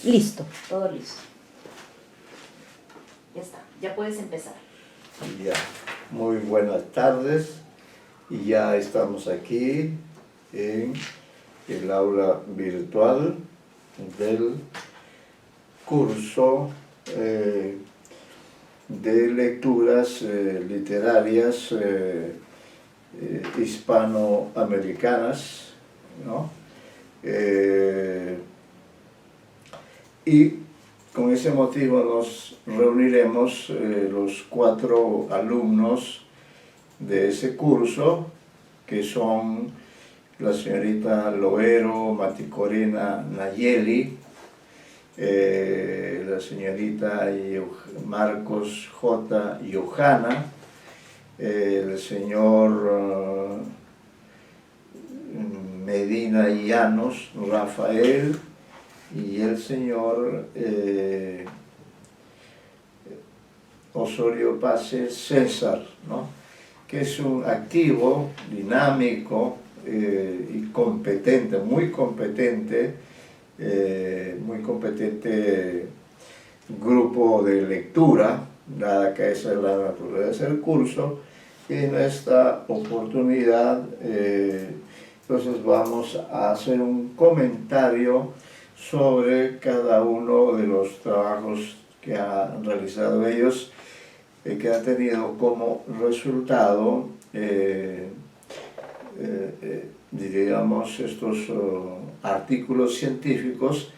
Listo, todo listo. Ya está, ya puedes empezar. Ya, muy buenas tardes y ya estamos aquí en el aula virtual del curso de lecturas literarias hispanoamericanas, ¿no? Y con ese motivo nos reuniremos los 4 alumnos de ese curso, que son la señorita Loero Maticorena Nayeli, la señorita Marcos J. Johanna, el señor Medina Llanos Rafael, y el señor Osorio Pase César, ¿no? Que es un activo, dinámico y competente, muy competente grupo de lectura, dada que esa es la naturaleza del curso. Y en esta oportunidad entonces vamos a hacer un comentario sobre cada uno de los trabajos que han realizado ellos, que ha tenido como resultado, diríamos, estos artículos científicos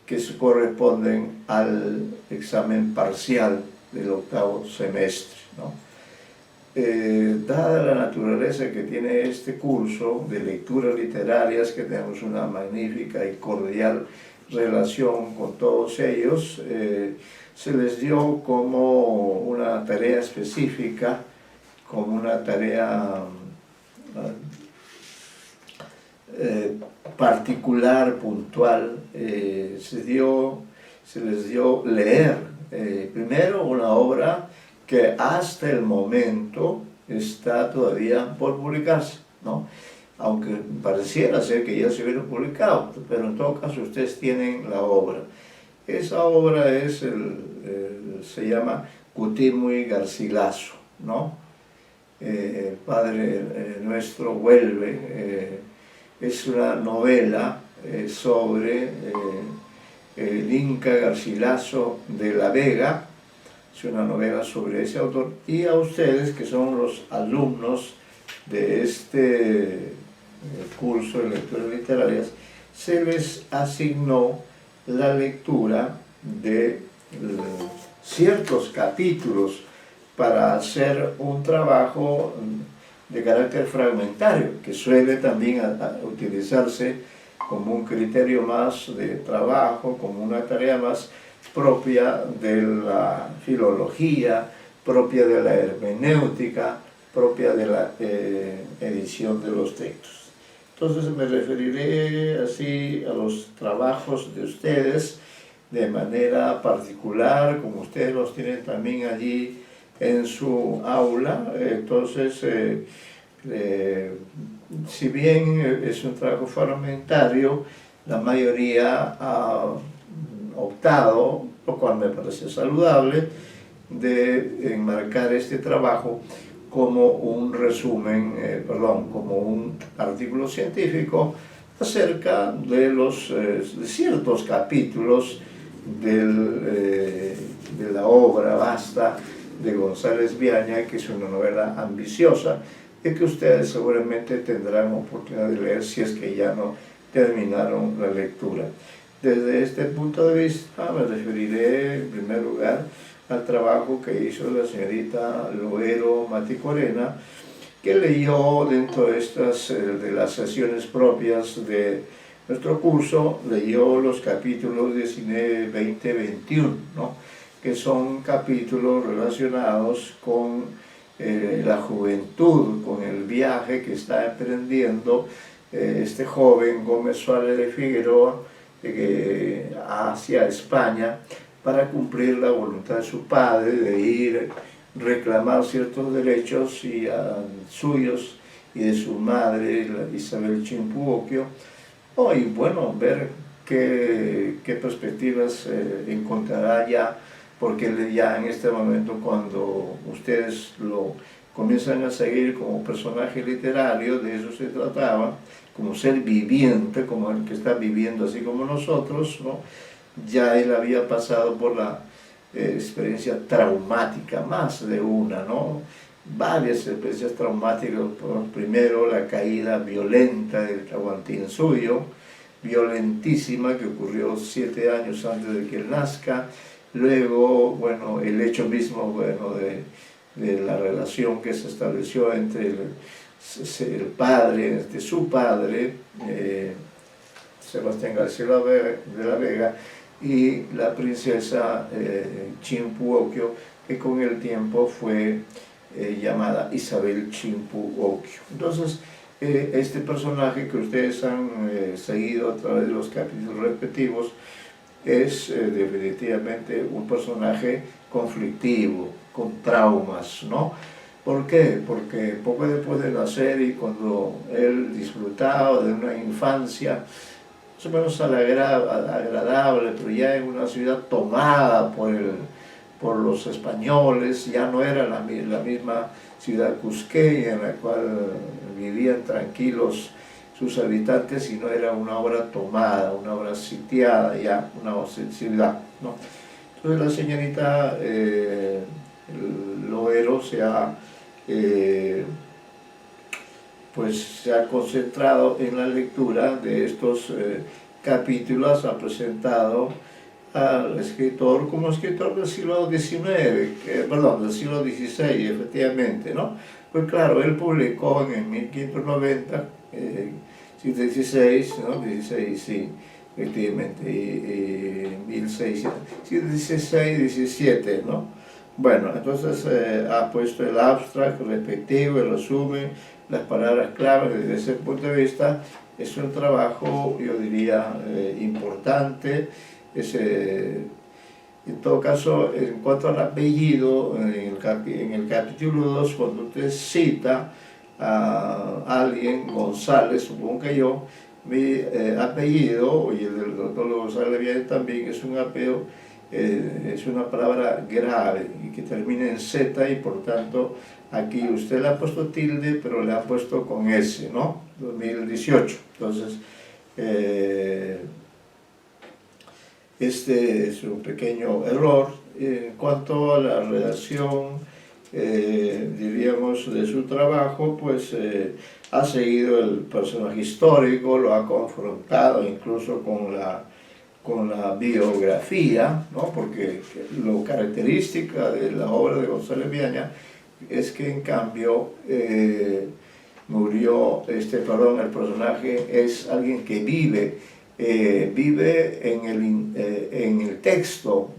que se corresponden al examen parcial del 8º semestre, ¿no? Dada la naturaleza que tiene este curso de lecturas literarias, que tenemos una magnífica y cordial relación con todos ellos, se les dio como una tarea específica, como una tarea particular, puntual. Se les dio leer primero una obra que hasta el momento está todavía por publicarse, ¿no? Aunque pareciera ser que ya se hubiera publicado, pero en todo caso ustedes tienen la obra. Esa obra se llama Cutimui Garcilaso, ¿no? El Padre Nuestro vuelve. Es una novela sobre el Inca Garcilaso de la Vega. Es una novela sobre ese autor, y a ustedes, que son los alumnos de este curso de lecturas literarias, se les asignó la lectura de ciertos capítulos para hacer un trabajo de carácter fragmentario, que suele también utilizarse como un criterio más de trabajo, como una tarea más propia de la filología, propia de la hermenéutica, propia de la edición de los textos. Entonces me referiré así a los trabajos de ustedes de manera particular, como ustedes los tienen también allí en su aula. Entonces, si bien es un trabajo fragmentario, la mayoría ha optado, lo cual me parece saludable, de enmarcar este trabajo como un resumen, como un artículo científico acerca de ciertos capítulos de la obra vasta de González Viaña, que es una novela ambiciosa y que ustedes seguramente tendrán oportunidad de leer si es que ya no terminaron la lectura. Desde este punto de vista me referiré en primer lugar al trabajo que hizo la señorita Loero Maticorena, que leyó dentro de las sesiones propias de nuestro curso, leyó los capítulos 19, 20, 21, ¿no? Que son capítulos relacionados con la juventud, con el viaje que está emprendiendo este joven Gómez Suárez de Figueroa hacia España para cumplir la voluntad de su padre de ir reclamar ciertos derechos suyos y de su madre, Isabel Chimpuocchio, y bueno, ver qué perspectivas encontrará ya, porque ya en este momento, cuando ustedes lo comienzan a seguir como personaje literario, de eso se trataba, como ser viviente, como el que está viviendo así como nosotros, ¿no? Ya él había pasado por la experiencia traumática, más de una, ¿no? Varias experiencias traumáticas. Primero, la caída violenta del Tahuantinsuyo, violentísima, que ocurrió 7 años antes de que él nazca. Luego, bueno, el hecho mismo, bueno, de la relación que se estableció entre el padre, entre su padre, Sebastián García de la Vega, y la princesa Chimpu-Oquio, que con el tiempo fue llamada Isabel Chimpu-Oquio. Entonces, este personaje que ustedes han seguido a través de los capítulos respectivos es definitivamente un personaje conflictivo, con traumas, ¿no? ¿Por qué? Porque poco después de nacer y cuando él disfrutaba de una infancia más o menos agradable, pero ya en una ciudad tomada por los españoles, ya no era la misma ciudad cusqueña en la cual vivían tranquilos sus habitantes, sino era una obra tomada, una obra sitiada ya, una ciudad, ¿no? Entonces la señorita Loero pues se ha concentrado en la lectura de estos capítulos, ha presentado al escritor como escritor del siglo XIX, perdón, del siglo XVI, efectivamente, ¿no? Pues claro, él publicó en el 1590, 16, ¿no? 16, sí, efectivamente, y 1600, sí, 16, 17, ¿no? Bueno, entonces ha puesto el abstract respectivo, el resumen, las palabras claves. Desde ese punto de vista es un trabajo, yo diría, importante. En todo caso, en cuanto al apellido, en el capítulo 2, cuando usted cita a alguien, González, supongo que yo, mi apellido, y el del doctor González Vial también, es un apellido, es una palabra grave y que termina en Z, y por tanto aquí usted le ha puesto tilde, pero le ha puesto con S, ¿no? 2018. Entonces, este es un pequeño error. En cuanto a la redacción, diríamos, de su trabajo, pues ha seguido el personaje histórico, lo ha confrontado incluso con la biografía, ¿no? Porque lo característica de la obra de González Viaña es que en cambio el personaje es alguien que vive en el texto,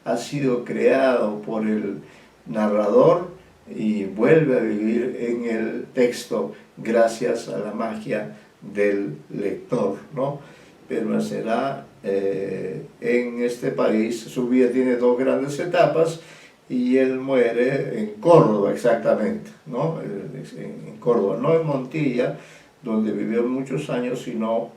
ha sido creado por el narrador y vuelve a vivir en el texto gracias a la magia del lector, ¿no? Permanecerá en este país. Su vida tiene 2 grandes etapas, y él muere en Córdoba, exactamente, ¿no? En Córdoba, no en Montilla, donde vivió muchos años, sino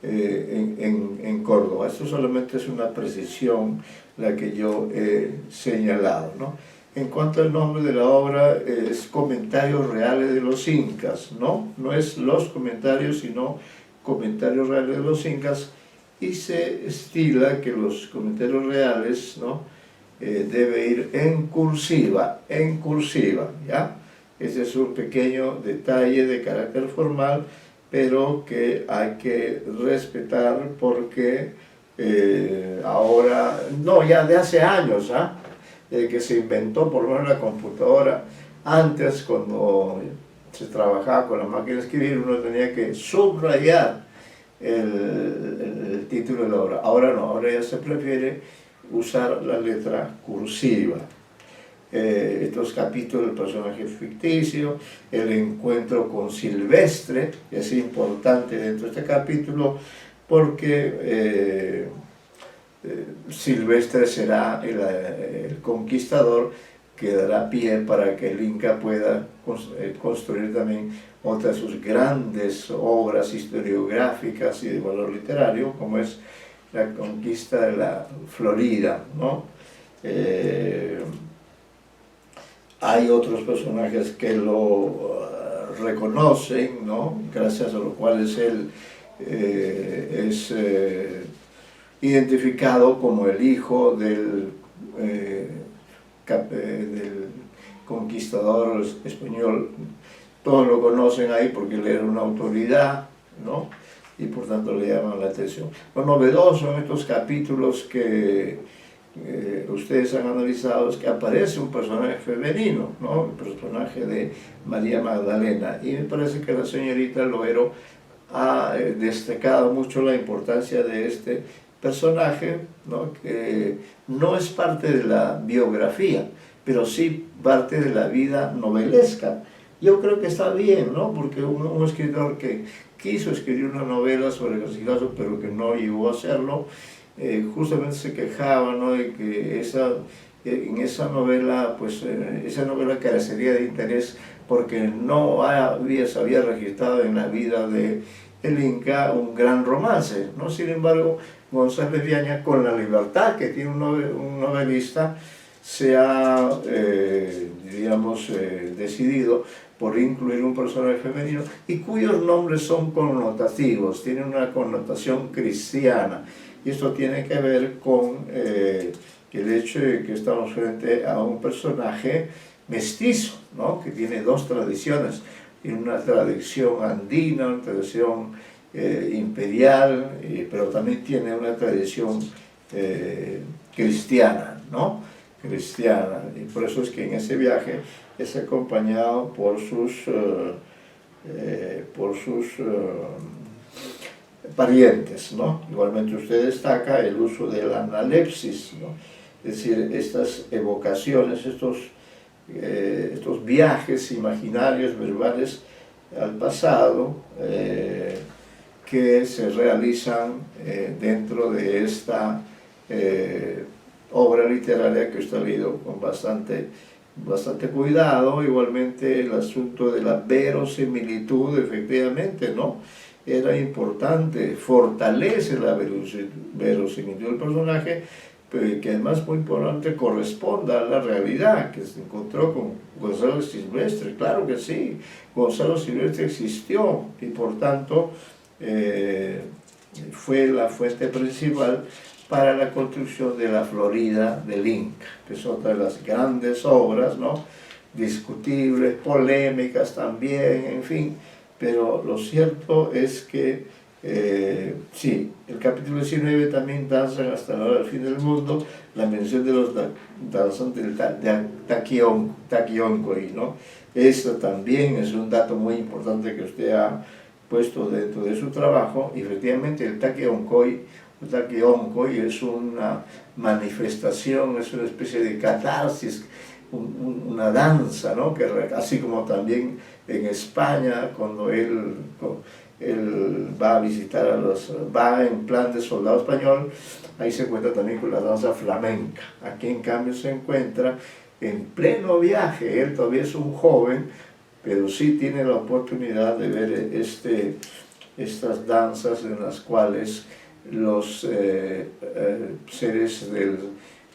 en Córdoba. Esto solamente es una precisión la que yo he señalado, ¿no? En cuanto al nombre de la obra, es Comentarios Reales de los Incas, ¿no? No es Los Comentarios, sino Comentarios Reales de los Incas, y se estila que los comentarios reales, ¿no? Debe ir en cursiva, ¿ya? Ese es un pequeño detalle de carácter formal, pero que hay que respetar porque ahora, no, ya de hace años, que se inventó por lo menos la computadora. Antes, cuando se trabajaba con la máquina de escribir, uno tenía que subrayar el título de la obra. Ahora no, ahora ya se prefiere usar la letra cursiva. Estos capítulos del personaje ficticio, el encuentro con Silvestre, que es importante dentro de este capítulo porque Silvestre será el conquistador que dará pie para que el Inca pueda construir también otras de sus grandes obras historiográficas y de valor literario, como es la conquista de la Florida, ¿no? Hay otros personajes que lo reconocen, ¿no? Gracias a los cuales él es identificado como el hijo del conquistador español. Todos lo conocen ahí porque él era una autoridad, ¿no? Y por tanto le llaman la atención. Lo novedoso en estos capítulos que ustedes han analizado es que aparece un personaje femenino, ¿no? El personaje de María Magdalena, y me parece que la señorita Loero ha destacado mucho la importancia de este personaje, ¿no? Que no es parte de la biografía, pero sí parte de la vida novelesca. Yo creo que está bien, ¿no? Porque un escritor que quiso escribir una novela sobre Garcilaso, pero que no llegó a hacerlo, justamente se quejaba, ¿no? De que en esa novela, pues esa novela carecería de interés porque no se había registrado en la vida de el Inca un gran romance, ¿no? Sin embargo, González Viaña, con la libertad que tiene un novelista, se ha, digamos, decidido por incluir un personaje femenino y cuyos nombres son connotativos, tienen una connotación cristiana. Y esto tiene que ver con el hecho de que estamos frente a un personaje mestizo, ¿no? Que tiene dos tradiciones, tiene una tradición andina, una tradición imperial, pero también tiene una tradición cristiana, ¿no? Cristiana, y por eso es que en ese viaje es acompañado por sus parientes, ¿no? Igualmente usted destaca el uso de la analepsis, ¿no? Es decir, estas evocaciones, estos viajes imaginarios, verbales al pasado, que se realizan dentro de esta obra literaria que usted ha leído con bastante cuidado. Igualmente el asunto de la verosimilitud, efectivamente, ¿no? Era importante, fortalece la verosimilitud del personaje, pero que además, muy importante, corresponda a la realidad, que se encontró con Gonzalo Silvestre. Claro que sí, Gonzalo Silvestre existió y por tanto fue la fuente principal para la construcción de la Florida del Inca, que es otra de las grandes obras, ¿no? Discutibles, polémicas también, en fin, pero lo cierto es que sí, el capítulo 19 también danzan hasta la hora del fin del mundo, la mención de los danzantes del Taquioncoy, ¿no? Esto también es un dato muy importante que usted ha puesto dentro de su trabajo, y efectivamente el Taquioncoy es una manifestación, es una especie de catarsis, una danza, ¿no? Que así como también en España, cuando él va a visitar va en plan de soldado español, ahí se encuentra también con la danza flamenca. Aquí en cambio se encuentra en pleno viaje, él todavía es un joven, pero sí tiene la oportunidad de ver estas danzas en las cuales los seres del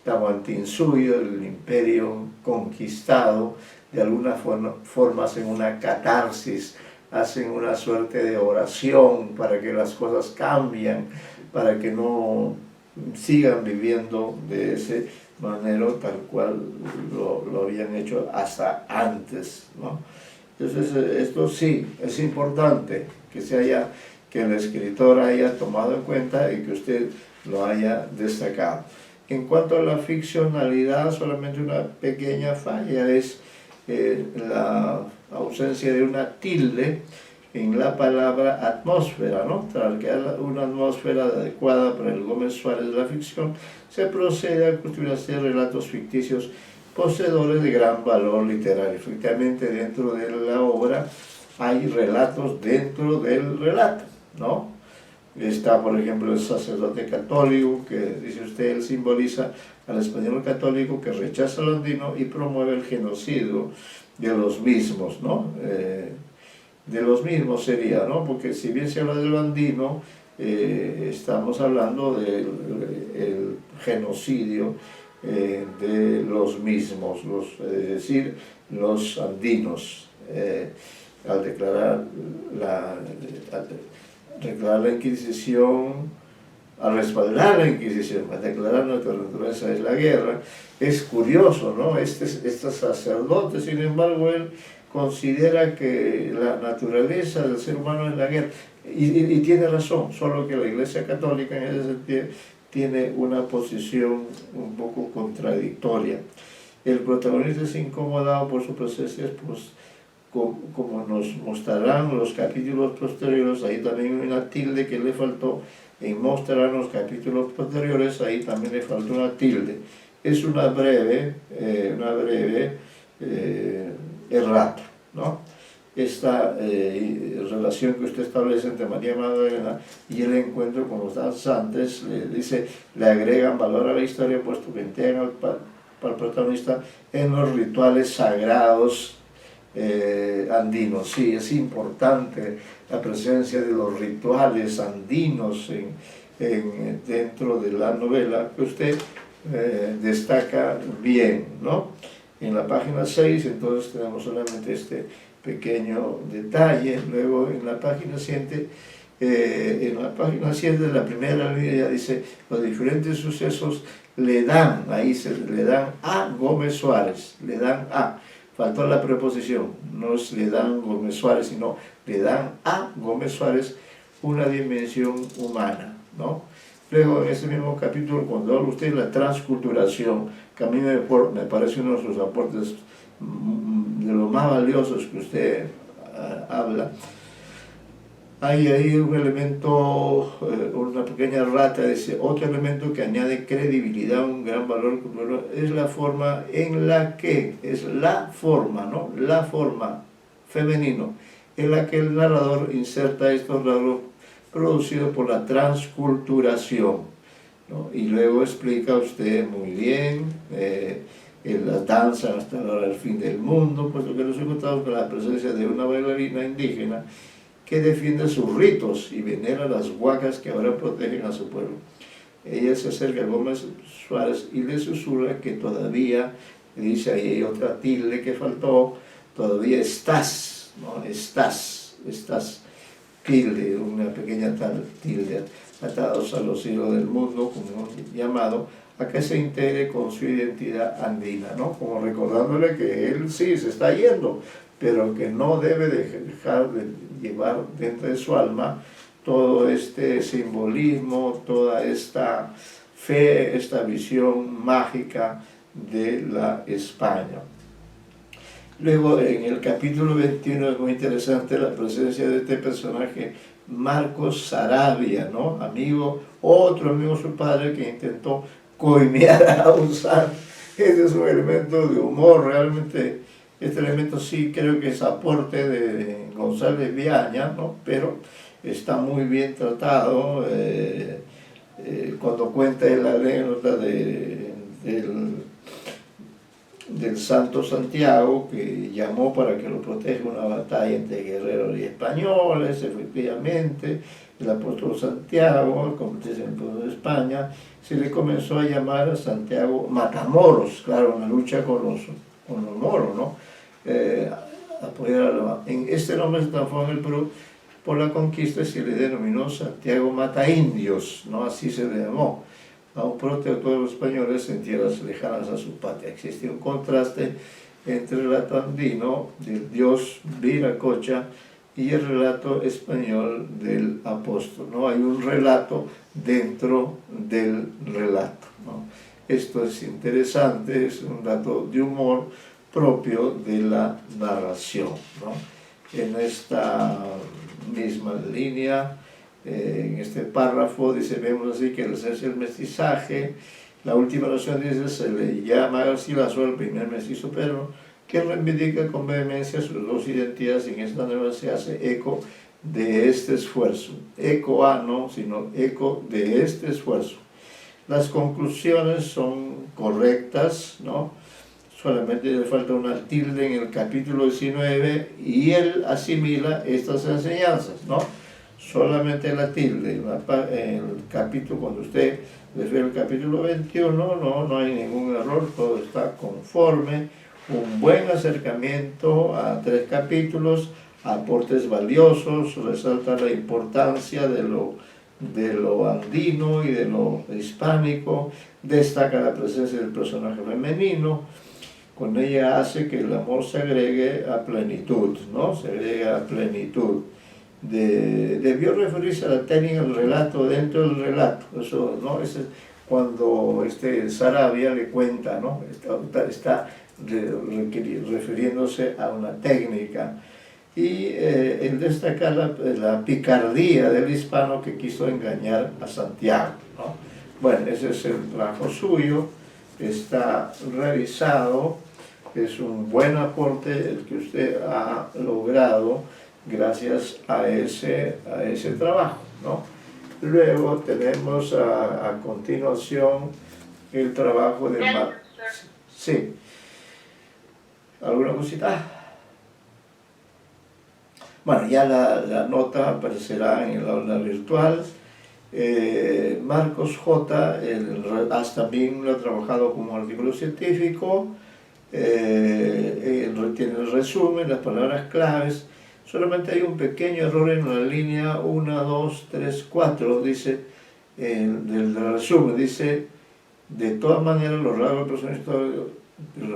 Tahuantinsuyo, el imperio conquistado, de alguna forma hacen una catarsis, hacen una suerte de oración para que las cosas cambien, para que no sigan viviendo de ese manera tal cual lo habían hecho hasta antes, ¿no? Entonces esto sí, es importante que el escritor haya tomado en cuenta y que usted lo haya destacado. En cuanto a la ficcionalidad, solamente una pequeña falla es la ausencia de una tilde en la palabra atmósfera, ¿no? Tras crear una atmósfera adecuada para el Gómez Suárez de la ficción, se procede a construir relatos ficticios poseedores de gran valor literario. Efectivamente, dentro de la obra hay relatos dentro del relato, ¿no? Está, por ejemplo, el sacerdote católico, que dice usted, él simboliza al español católico que rechaza al andino y promueve el genocidio de los mismos, ¿no? De los mismos sería, ¿no? Porque si bien se habla del andino, estamos hablando del genocidio de los mismos, es decir, los andinos, al declarar la Inquisición, al respaldar la Inquisición, al declarar nuestra naturaleza es la guerra. Es curioso, ¿no? Este sacerdote, sin embargo, él considera que la naturaleza del ser humano es la guerra. Y tiene razón, solo que la Iglesia Católica en ese sentido tiene una posición un poco contradictoria. El protagonista es incomodado por su presencia, pues, como nos mostrarán los capítulos posteriores, ahí también hay una tilde que le faltó, en mostrarán los capítulos posteriores, ahí también le faltó una tilde. Es una breve errata, ¿no? Esta relación que usted establece entre María Magdalena y el encuentro con los danzantes, le agregan valor a la historia, puesto que integran al protagonista en los rituales sagrados andinos. Sí, es importante la presencia de los rituales andinos dentro de la novela, que usted destaca bien, ¿no? En la página 6, entonces tenemos solamente este pequeño detalle. Luego en la página 7, la primera línea dice: los diferentes sucesos le dan a Gómez Suárez, le dan a, faltó la preposición, no es le dan Gómez Suárez, sino le dan a Gómez Suárez una dimensión humana, ¿no? Luego, en ese mismo capítulo, cuando habla usted de la transculturación, que a mí me parece uno de sus aportes de los más valiosos que usted habla, hay ahí un elemento, una pequeña rata, dice: otro elemento que añade credibilidad, un gran valor, es la forma en la que, es la forma, ¿no? La forma femenino, en la que el narrador inserta estos rasgos producido por la transculturación, ¿no? Y luego explica usted muy bien la danza hasta la hora del fin del mundo, puesto que nos encontramos con la presencia de una bailarina indígena que defiende sus ritos y venera las huacas que ahora protegen a su pueblo. Ella se acerca a Gómez Suárez y le susurra que todavía, dice ahí hay otra tilde que faltó, todavía estás, ¿no? Estás, tilde, una pequeña tilde, atados a los hilos del mundo, como llamado, a que se integre con su identidad andina, ¿no? Como recordándole que él sí se está yendo, pero que no debe dejar de llevar dentro de su alma todo este simbolismo, toda esta fe, esta visión mágica de la España. Luego, en el capítulo 21 es muy interesante la presencia de este personaje, Marcos Sarabia, ¿no? Otro amigo de su padre que intentó coimear a Usar. Ese es un elemento de humor, realmente. Este elemento sí creo que es aporte de González Viaña, ¿no? Pero está muy bien tratado cuando cuenta la anécdota del santo Santiago, que llamó para que lo proteja una batalla entre guerreros y españoles. Efectivamente, el apóstol Santiago, como dice en el pueblo de España, se le comenzó a llamar a Santiago Matamoros, claro, en la lucha con los moros, ¿no? En este nombre se transformó en el Perú por la conquista y se le denominó Santiago Mataindios, ¿no? Así se le llamó a un protector de los españoles en tierras lejanas a su patria. Existe un contraste entre el relato andino del dios Viracocha y el relato español del apóstol, ¿no? Hay un relato dentro del relato, ¿no? Esto es interesante, es un dato de humor propio de la narración, ¿no? En esta misma línea, en este párrafo, dice, vemos así que el esencia del mestizaje, la última oración dice, se le llama Garcilaso al primer mestizo Pedro, que reivindica con vehemencia sus dos identidades, y en esta nueva se hace eco de este esfuerzo. Eco a, no, sino eco de este esfuerzo. Las conclusiones son correctas, ¿no? Solamente le falta una tilde en el capítulo 19 y él asimila estas enseñanzas, ¿no? Solamente la tilde. En el capítulo, cuando usted refiere al capítulo 21, no hay ningún error, todo está conforme. Un buen acercamiento a 3 capítulos, aportes valiosos, resalta la importancia de lo andino y de lo hispánico, destaca la presencia del personaje femenino. Con ella hace que el amor se agregue a plenitud, ¿no? Se agrega a plenitud. Debió referirse a la técnica del relato dentro del relato. Eso, ¿no? Ese es cuando Saravia le cuenta, ¿no? Está refiriéndose a una técnica. Y él destaca la picardía del hispano que quiso engañar a Santiago, ¿no? Bueno, ese es el trabajo suyo, está revisado. Es un buen aporte el que usted ha logrado gracias a ese trabajo, ¿no? Luego tenemos a continuación el trabajo de... Sí. ¿Alguna cosita? Bueno, ya la nota aparecerá en el aula virtual. Marcos J. Hasta también lo ha trabajado como artículo científico. Tiene el resumen, las palabras claves. Solamente hay un pequeño error en la línea 1, 2, 3, 4, dice, del resumen, dice, de todas maneras los rasgos del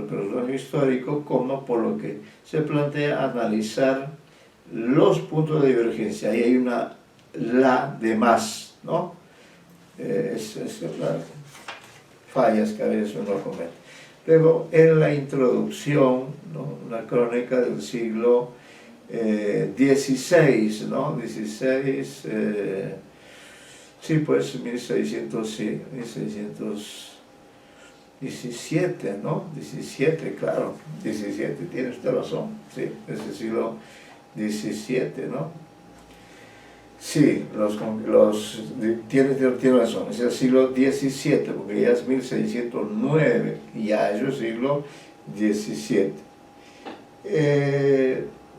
personaje histórico, como por lo que se plantea analizar los puntos de divergencia. Ahí hay una la de más, ¿no? Es las fallas que a veces uno comete. Luego, en la introducción, ¿no? Una crónica del siglo XVI, ¿no? 16, sí, pues 1600, sí, 1617, ¿no? 17, claro, 17, tiene usted razón, sí, es el siglo XVII, ¿no? Sí, tiene razón, es el siglo XVII, porque ya es 1609, y ya es el siglo XVII.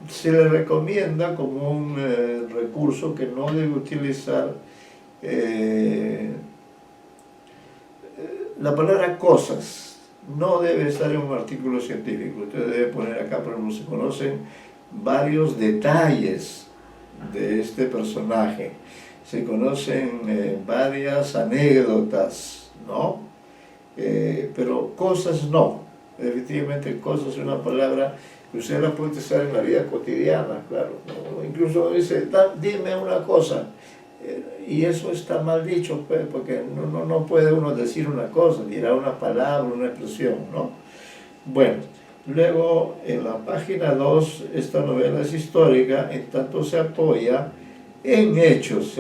Se le recomienda como un recurso que no debe utilizar la palabra cosas. No debe estar en un artículo científico. Usted debe poner acá, por ejemplo, se conocen varios detalles de este personaje, se conocen varias anécdotas, ¿no? Pero cosas no. Efectivamente, cosas es una palabra que usted la puede utilizar en la vida cotidiana, claro, ¿no? Incluso dice, dime una cosa, y eso está mal dicho, pues, porque no puede uno decir una cosa, dirá una palabra, una expresión, ¿no? Bueno, luego en la página 2, esta novela es histórica, en tanto se apoya en hechos,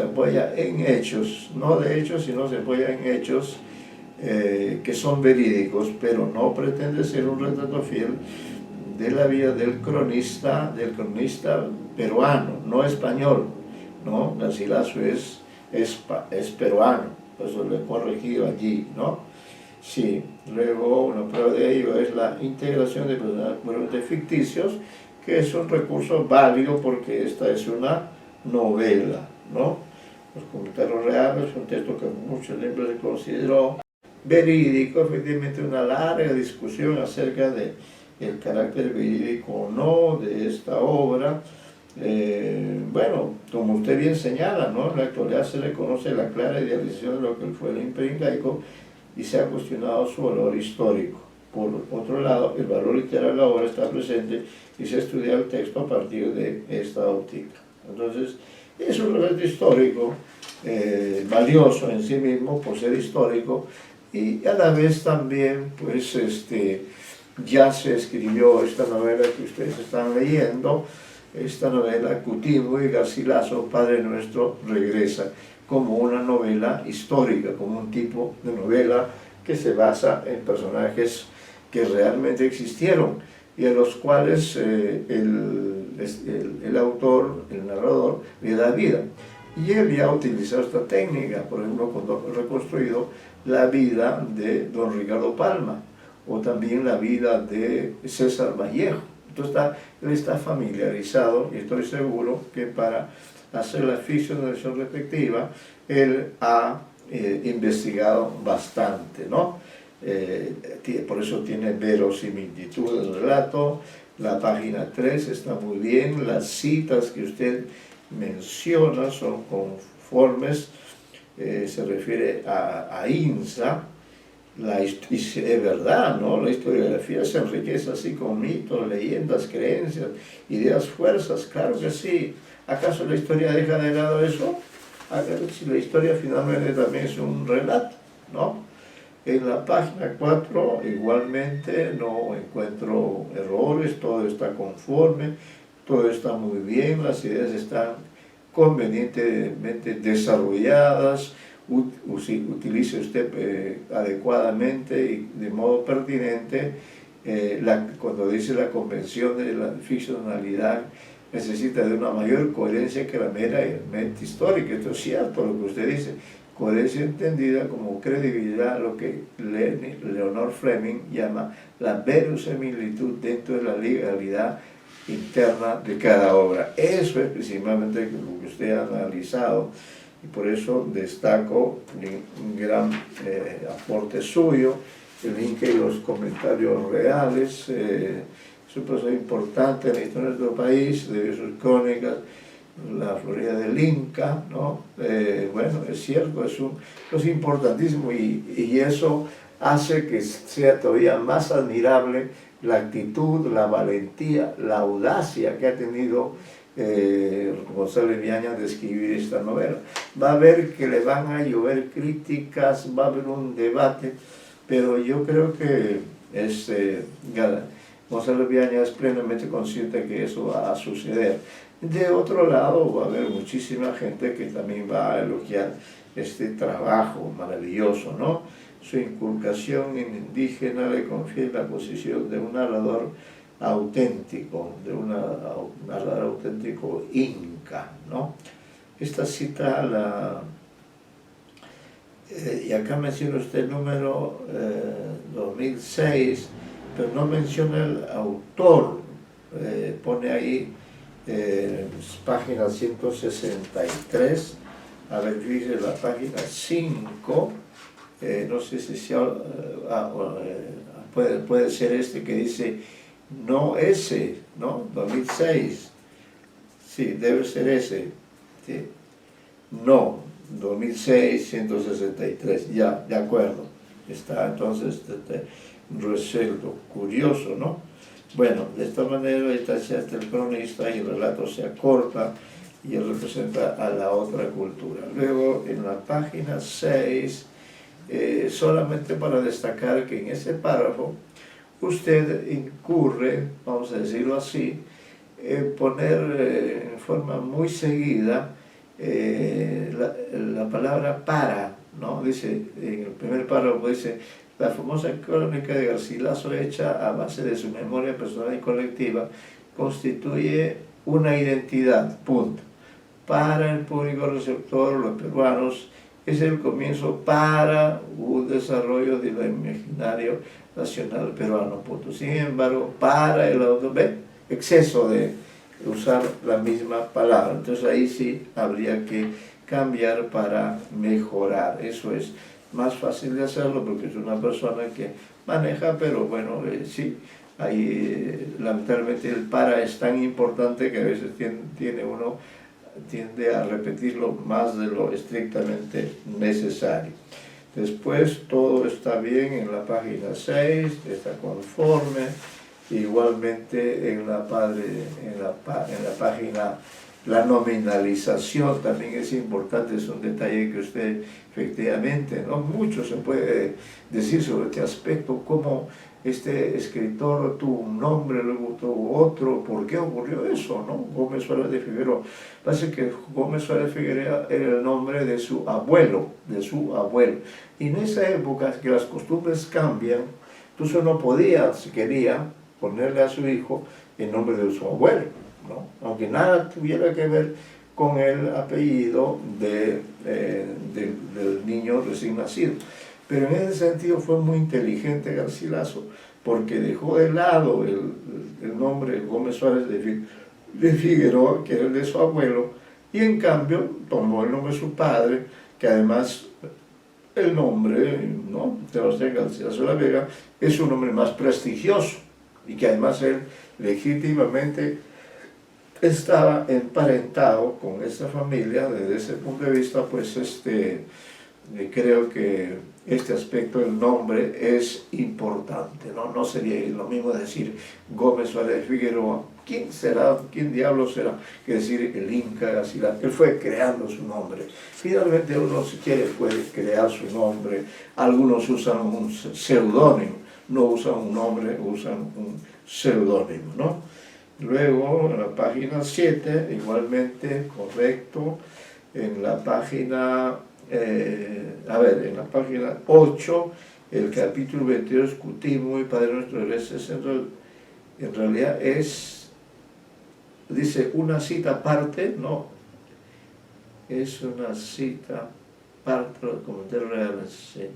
no de hechos, sino se apoya en hechos que son verídicos, pero no pretende ser un retrato fiel de la vida del cronista peruano, no español, ¿no? Garcilaso es peruano, por eso lo he corregido allí, ¿no? Sí, luego una prueba de ello es la integración de personajes ficticios, que es un recurso válido porque esta es una novela, ¿no? Los comentarios reales, un texto que mucho tiempo se consideró verídico, efectivamente una larga discusión acerca de el carácter verídico o no de esta obra. Bueno, como usted bien señala, ¿no? En la actualidad se le conoce la clara idealización de lo que fue el Imperio Incaico y se ha cuestionado su valor histórico. Por otro lado, el valor literario de la obra está presente y se estudia el texto a partir de esta óptica. Entonces, es un relato histórico valioso en sí mismo por ser histórico, y a la vez también, pues, ya se escribió esta novela que ustedes están leyendo, esta novela Cutimbo y Garcilaso, Padre Nuestro regresa, como una novela histórica, como un tipo de novela que se basa en personajes que realmente existieron y a los cuales el el autor, el narrador, le da vida. Y él ya ha utilizado esta técnica, por ejemplo, cuando ha reconstruido la vida de don Ricardo Palma, o también la vida de César Vallejo. Entonces él está familiarizado, y estoy seguro que para hacer la ficcionalización respectiva, él ha investigado bastante, ¿no? Por eso tiene verosimilitud del relato. La página 3 está muy bien, las citas que usted menciona son conformes, se refiere a INSA, y es verdad, ¿no? La historiografía se enriquece así con mitos, leyendas, creencias, ideas, fuerzas, claro que sí. ¿Acaso la historia deja de lado eso? Si la historia finalmente también es un relato, ¿no? En la página 4 igualmente no encuentro errores, todo está conforme, todo está muy bien, las ideas están convenientemente desarrolladas, utilice usted adecuadamente y de modo pertinente, cuando dice la convención de la ficcionalidad, necesita de una mayor coherencia que la meramente histórica. Esto es cierto lo que usted dice, coherencia entendida como credibilidad, lo que Leonor Fleming llama la verosimilitud dentro de la legalidad interna de cada obra. Eso es principalmente lo que usted ha analizado, y por eso destaco un gran aporte suyo, el link y los comentarios reales. Es un proceso importante en la historia de nuestro país, de sus crónicas, la Florida del Inca, ¿no? Bueno, es cierto, es importantísimo, y eso hace que sea todavía más admirable la actitud, la valentía, la audacia que ha tenido González Viañas de escribir esta novela. Va a ver que le van a llover críticas, va a haber un debate, pero yo creo que González Viañas es plenamente consciente de que eso va a suceder. De otro lado, va a haber muchísima gente que también va a elogiar este trabajo maravilloso, ¿no? Su inculcación en indígena le confiere la posición de un narrador auténtico, narrador auténtico inca, ¿no? Esta cita, y acá menciona usted el número 2006, pero no menciona el autor, pone ahí página 163, a ver, dice la página 5, no sé si puede ser este que dice no ese, ¿no? 2006, sí, debe ser ese, sí. No, 2006, 163, ya, de acuerdo, está entonces resuelto, curioso, ¿no? Bueno, de esta manera está el cronista y el relato se acorta y él representa a la otra cultura. Luego, en la página 6, solamente para destacar que en ese párrafo usted incurre, vamos a decirlo así, poner en forma muy seguida la palabra para, ¿no? Dice, en el primer párrafo dice: la famosa crónica de Garcilaso, hecha a base de su memoria personal y colectiva, constituye una identidad, punto. Para el público receptor, los peruanos, es el comienzo para un desarrollo del imaginario nacional peruano, punto. Sin embargo, para el autor, exceso de usar la misma palabra, entonces ahí sí habría que cambiar para mejorar. Eso es más fácil de hacerlo porque es una persona que maneja, pero bueno, sí, ahí lamentablemente el para es tan importante que a veces tiende a repetirlo más de lo estrictamente necesario. Después todo está bien en la página 6, está conforme, igualmente en la página, la nominalización también es importante, es un detalle que usted efectivamente, no mucho se puede decir sobre este aspecto, cómo este escritor tuvo un nombre, luego tuvo otro, ¿por qué ocurrió eso, no? Gómez Suárez de Figueroa. Parece que Gómez Suárez de Figueroa era el nombre de su abuelo, y en esa época que las costumbres cambian, entonces uno podía, si quería, ponerle a su hijo el nombre de su abuelo, ¿no? Aunque nada tuviera que ver con el apellido del niño recién nacido. Pero en ese sentido fue muy inteligente Garcilaso, porque dejó de lado el nombre Gómez Suárez de Figueroa, que era el de su abuelo, y en cambio tomó el nombre de su padre, que además el nombre, ¿no?, Sebastián Garcilaso de la Vega, es un nombre más prestigioso, y que además él legítimamente estaba emparentado con esta familia. Desde ese punto de vista, pues creo que este aspecto del nombre es importante, ¿no? No sería lo mismo decir Gómez Suárez de Figueroa. ¿Quién será? ¿Quién diablo será? Que decir el Inca Garcilaso. Él fue creando su nombre. Finalmente uno, si quiere, puede crear su nombre. Algunos usan un seudónimo, no usan un nombre, usan un seudónimo, ¿no? Luego, en la página 7, igualmente correcto. En la página, en la página 8, el capítulo 22, Cutismo y Padre Nuestro de Iglesia Central, en realidad dice una cita aparte, no, es una cita aparte de los comentarios reales, sí.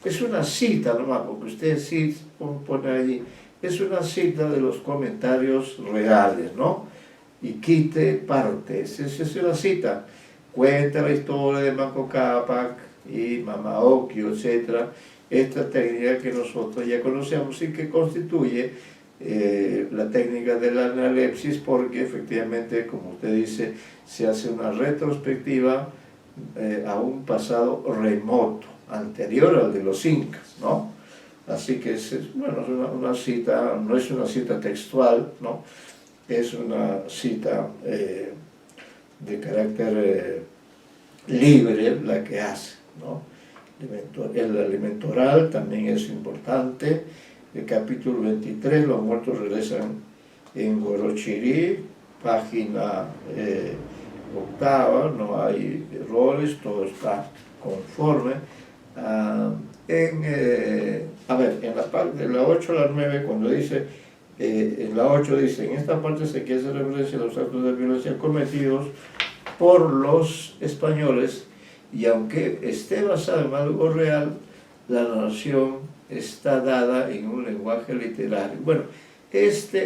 Es una cita nomás, porque usted sí pone allí, es una cita de los comentarios reales, ¿no? Y quite partes, es una cita. Cuenta la historia de Manco Cápac y Mama Ocllo, etc. Esta técnica que nosotros ya conocemos y que constituye la técnica de la analepsis, porque efectivamente, como usted dice, se hace una retrospectiva a un pasado remoto, anterior al de los incas, ¿no? Así que es una cita, no es una cita textual, ¿no? Es una cita de carácter libre la que hace, ¿no? El alimento oral también es importante. El capítulo 23, los muertos regresan en Guarochirí, página octava, no hay errores, todo está conforme. En la parte de la 8 a la 9, cuando dice, en la 8 dice, en esta parte se quiere hacer referencia a los actos de violencia cometidos por los españoles, y aunque esté basado en algo real, la narración está dada en un lenguaje literario. Bueno, eso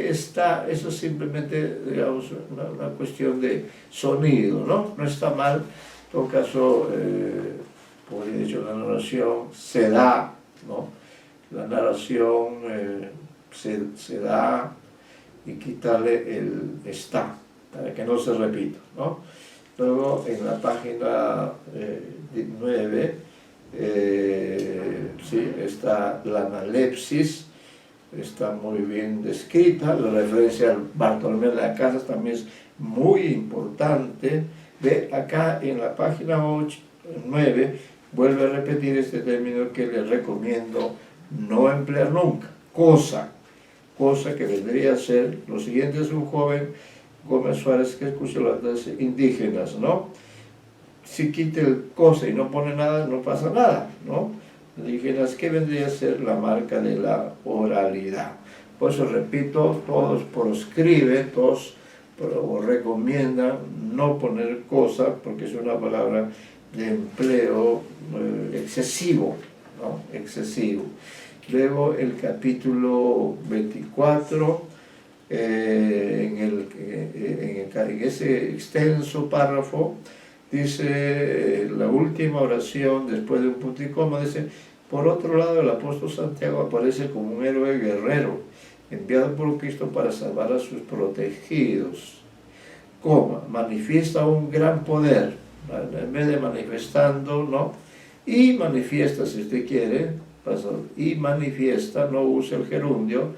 es simplemente, digamos, una cuestión de sonido, ¿no? No está mal. En todo caso, como he dicho, la narración se da, ¿no? La narración se da, y quitarle el está, para que no se repita, ¿no? Luego, en la página 9, sí, está la analepsis, está muy bien descrita. La referencia al Bartolomé de las Casas también es muy importante. Ve acá en la página 9, vuelve a repetir este término que le recomiendo no emplear nunca, cosa que vendría a ser lo siguiente. Es un joven Gómez Suárez que escucha las letras indígenas, ¿no? Si quita el cosa y no pone nada, no pasa nada, ¿no? Indígenas, que vendría a ser la marca de la oralidad. Por eso repito, todos proscriben, todos recomiendan no poner cosa, porque es una palabra de empleo excesivo, ¿no? Excesivo. Luego el capítulo 24, en ese extenso párrafo, dice la última oración, después de un punto y coma, dice: por otro lado, el apóstol Santiago aparece como un héroe guerrero, enviado por Cristo para salvar a sus protegidos, manifiesta un gran poder, en vez de manifestando, ¿no? Y manifiesta, si usted quiere, y manifiesta, no usa el gerundio,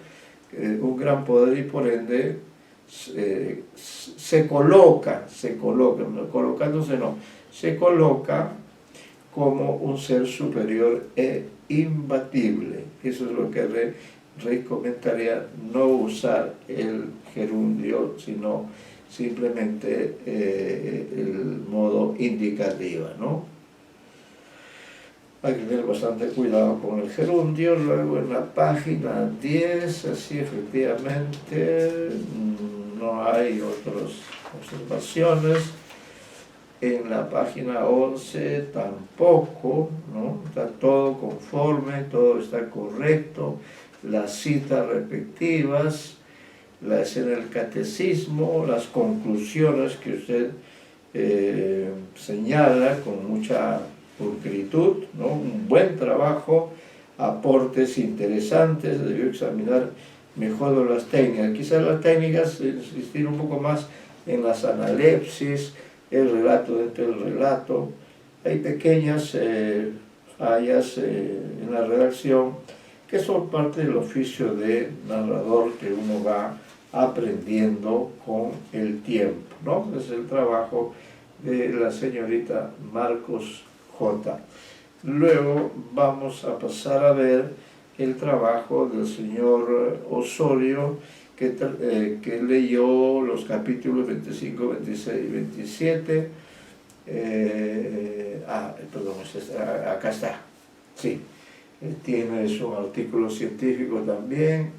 un gran poder, y por ende se coloca, colocándose no, se coloca como un ser superior e imbatible. Eso es lo que recomendaría, no usar el gerundio, sino simplemente el modo indicativa, ¿no? Hay que tener bastante cuidado con el gerundio. Luego en la página 10, así efectivamente, no hay otras observaciones. En la página 11 tampoco, ¿no? Está todo conforme, todo está correcto. Las citas respectivas, la escena del catecismo, las conclusiones que usted señala con mucha pulcritud, ¿no? Un buen trabajo, aportes interesantes, debió examinar mejor las técnicas. Quizás las técnicas, insistir un poco más en las analepsis, el relato dentro del relato. Hay pequeñas fallas en la redacción que son parte del oficio de narrador que uno va aprendiendo con el tiempo, ¿no? Es el trabajo de la señorita Marcos J. Luego vamos a pasar a ver el trabajo del señor Osorio, que leyó los capítulos 25, 26 y 27. Perdón, acá está, sí. Tiene su artículo científico también,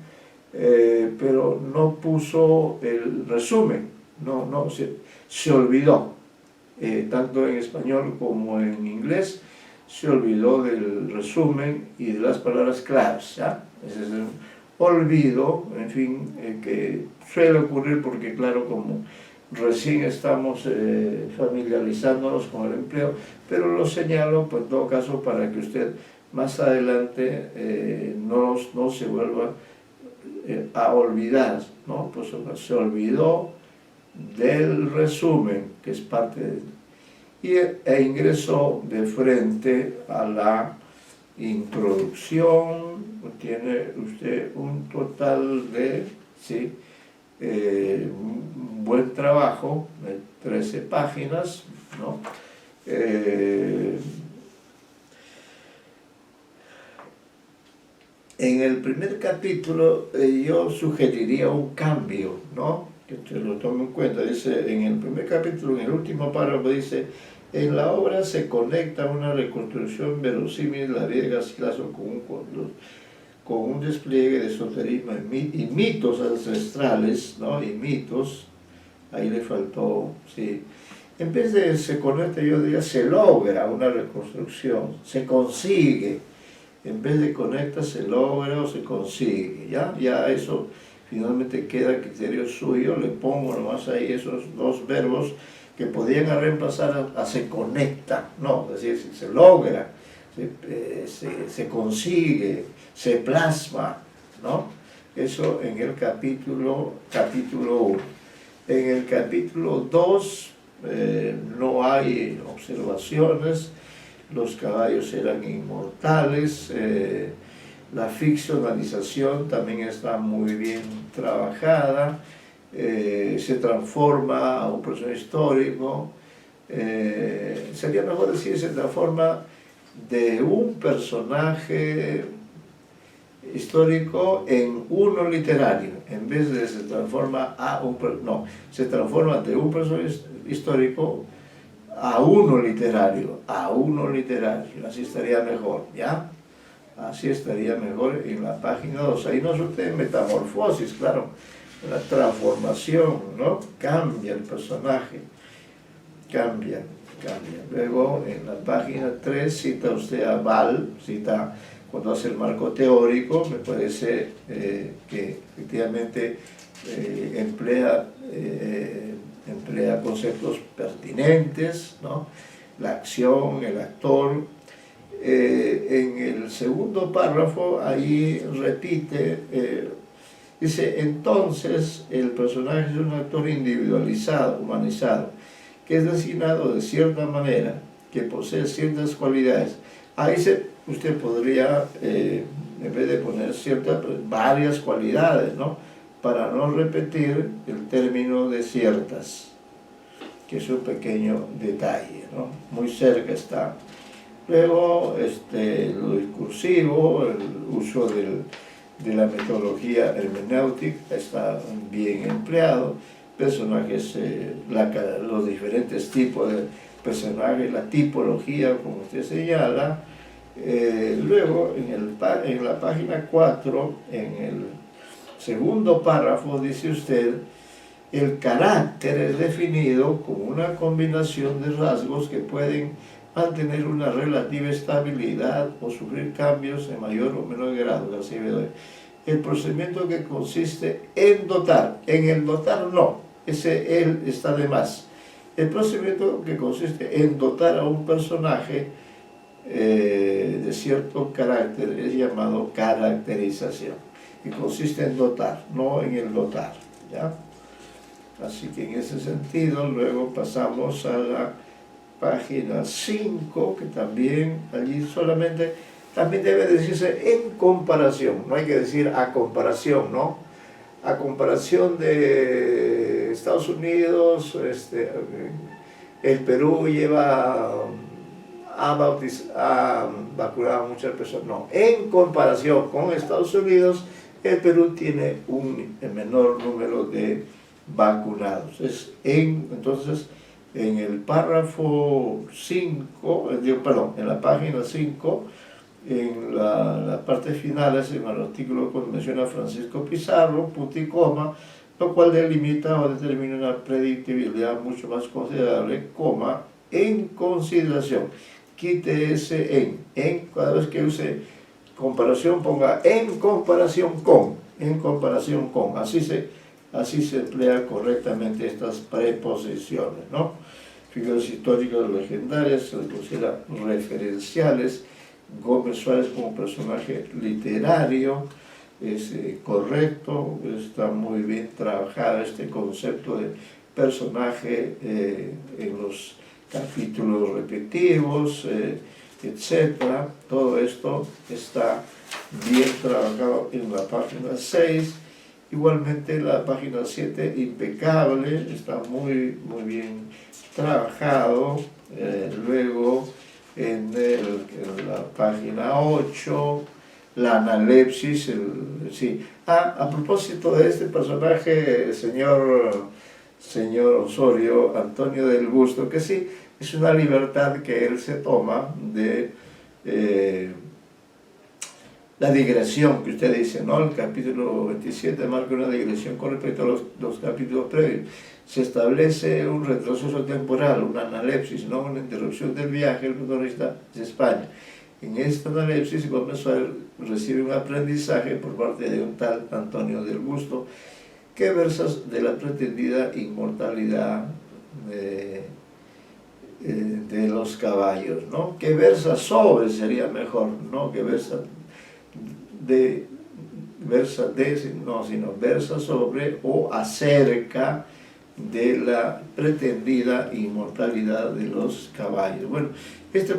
pero no puso el resumen, se olvidó, tanto en español como en inglés, se olvidó del resumen y de las palabras claves, ¿ya? Ese es un olvido, en fin, que suele ocurrir porque, claro, como recién estamos familiarizándonos con el empleo, pero lo señalo, pues, en todo caso, para que usted más adelante no se vuelva a olvidar, ¿no? Pues se olvidó del resumen, que es parte e ingresó de frente a la introducción. Tiene usted un total de, sí, un buen trabajo, de 13 páginas, ¿no? En el primer capítulo yo sugeriría un cambio, ¿no? Que usted lo tome en cuenta. Dice, en el primer capítulo, en el último párrafo, dice: en la obra se conecta una reconstrucción verosímil de la vida de Garcilaso con un despliegue de esoterismo y mitos ancestrales, ¿no? Y mitos, ahí le faltó, sí. En vez de se conecta, yo diría se logra una reconstrucción, se consigue. En vez de conecta, se logra o se consigue, ¿ya? Ya eso finalmente queda a criterio suyo. Le pongo nomás ahí esos dos verbos que podían reemplazar a se conecta, ¿no? Es decir, se logra, se consigue, se plasma, ¿no? Eso en el capítulo 1. En el capítulo 2 no hay observaciones. Los caballos eran inmortales, la ficcionalización también está muy bien trabajada, se transforma a un personaje histórico, sería mejor decir se transforma de un personaje histórico en uno literario, en vez de se transforma se transforma de un personaje histórico a uno literario, así estaría mejor, ¿ya? Así estaría mejor en la página 2. Ahí no sucede metamorfosis, claro, la transformación, ¿no? Cambia el personaje, cambia. Luego en la página 3 cita usted a Ball, cita cuando hace el marco teórico, me parece que efectivamente emplea conceptos pertinentes, ¿no? La acción, el actor. En el segundo párrafo, ahí repite, dice: entonces el personaje es un actor individualizado, humanizado, que es designado de cierta manera, que posee ciertas cualidades. Ahí usted podría, en vez de poner varias cualidades, ¿no? Para no repetir el término de ciertas, que es un pequeño detalle, ¿no? Muy cerca está. Luego, lo discursivo, el uso de la metodología hermenéutica está bien empleado. Personajes, los diferentes tipos de personajes, la tipología, como usted señala, Luego, en la página 4, en el segundo párrafo, dice usted: el carácter es definido como una combinación de rasgos que pueden mantener una relativa estabilidad o sufrir cambios en mayor o menor grado. Así ve. El procedimiento que consiste en dotar, en el dotar no, ese él está de más. El procedimiento que consiste en dotar a un personaje de cierto carácter es llamado caracterización, y consiste en dotar, no en el dotar, ¿ya? Así que en ese sentido, luego pasamos a la página 5, que también allí solamente, también debe decirse en comparación, no hay que decir a comparación, ¿no? A comparación de Estados Unidos, el Perú ha vacunado a muchas personas. No, en comparación con Estados Unidos, el Perú tiene un menor número de vacunados. Entonces, en el párrafo 5, en la página 5, en la parte final, es en el artículo que menciona Francisco Pizarro, punto y coma, lo cual delimita o determina una predictibilidad mucho más considerable, coma, en consideración. Quite ese en cada vez que use comparación ponga en comparación con, así se emplea correctamente estas preposiciones, ¿no? Figuras históricas legendarias se les considera referenciales. Gómez Suárez como personaje literario es correcto, está muy bien trabajado este concepto de personaje en los capítulos repetitivos, etcétera. Todo esto está bien trabajado en la página 6. Igualmente la página 7, impecable, está muy bien trabajado. Luego en la página 8, la analepsis, sí. A propósito de este personaje, señor Osorio, Antonio del Busto, que sí, es una libertad que él se toma de la digresión que usted dice, ¿no? El capítulo 27 marca una digresión con respecto a los capítulos previos. Se establece un retroceso temporal, una analepsis, no una interrupción del viaje del protagonista de España. En esta analepsis Gómez recibe un aprendizaje por parte de un tal Antonio del Busto, que versa de la pretendida inmortalidad de los caballos, ¿no? Que versa sobre, sería mejor, ¿no? Que versa sobre o acerca de la pretendida inmortalidad de los caballos. Bueno,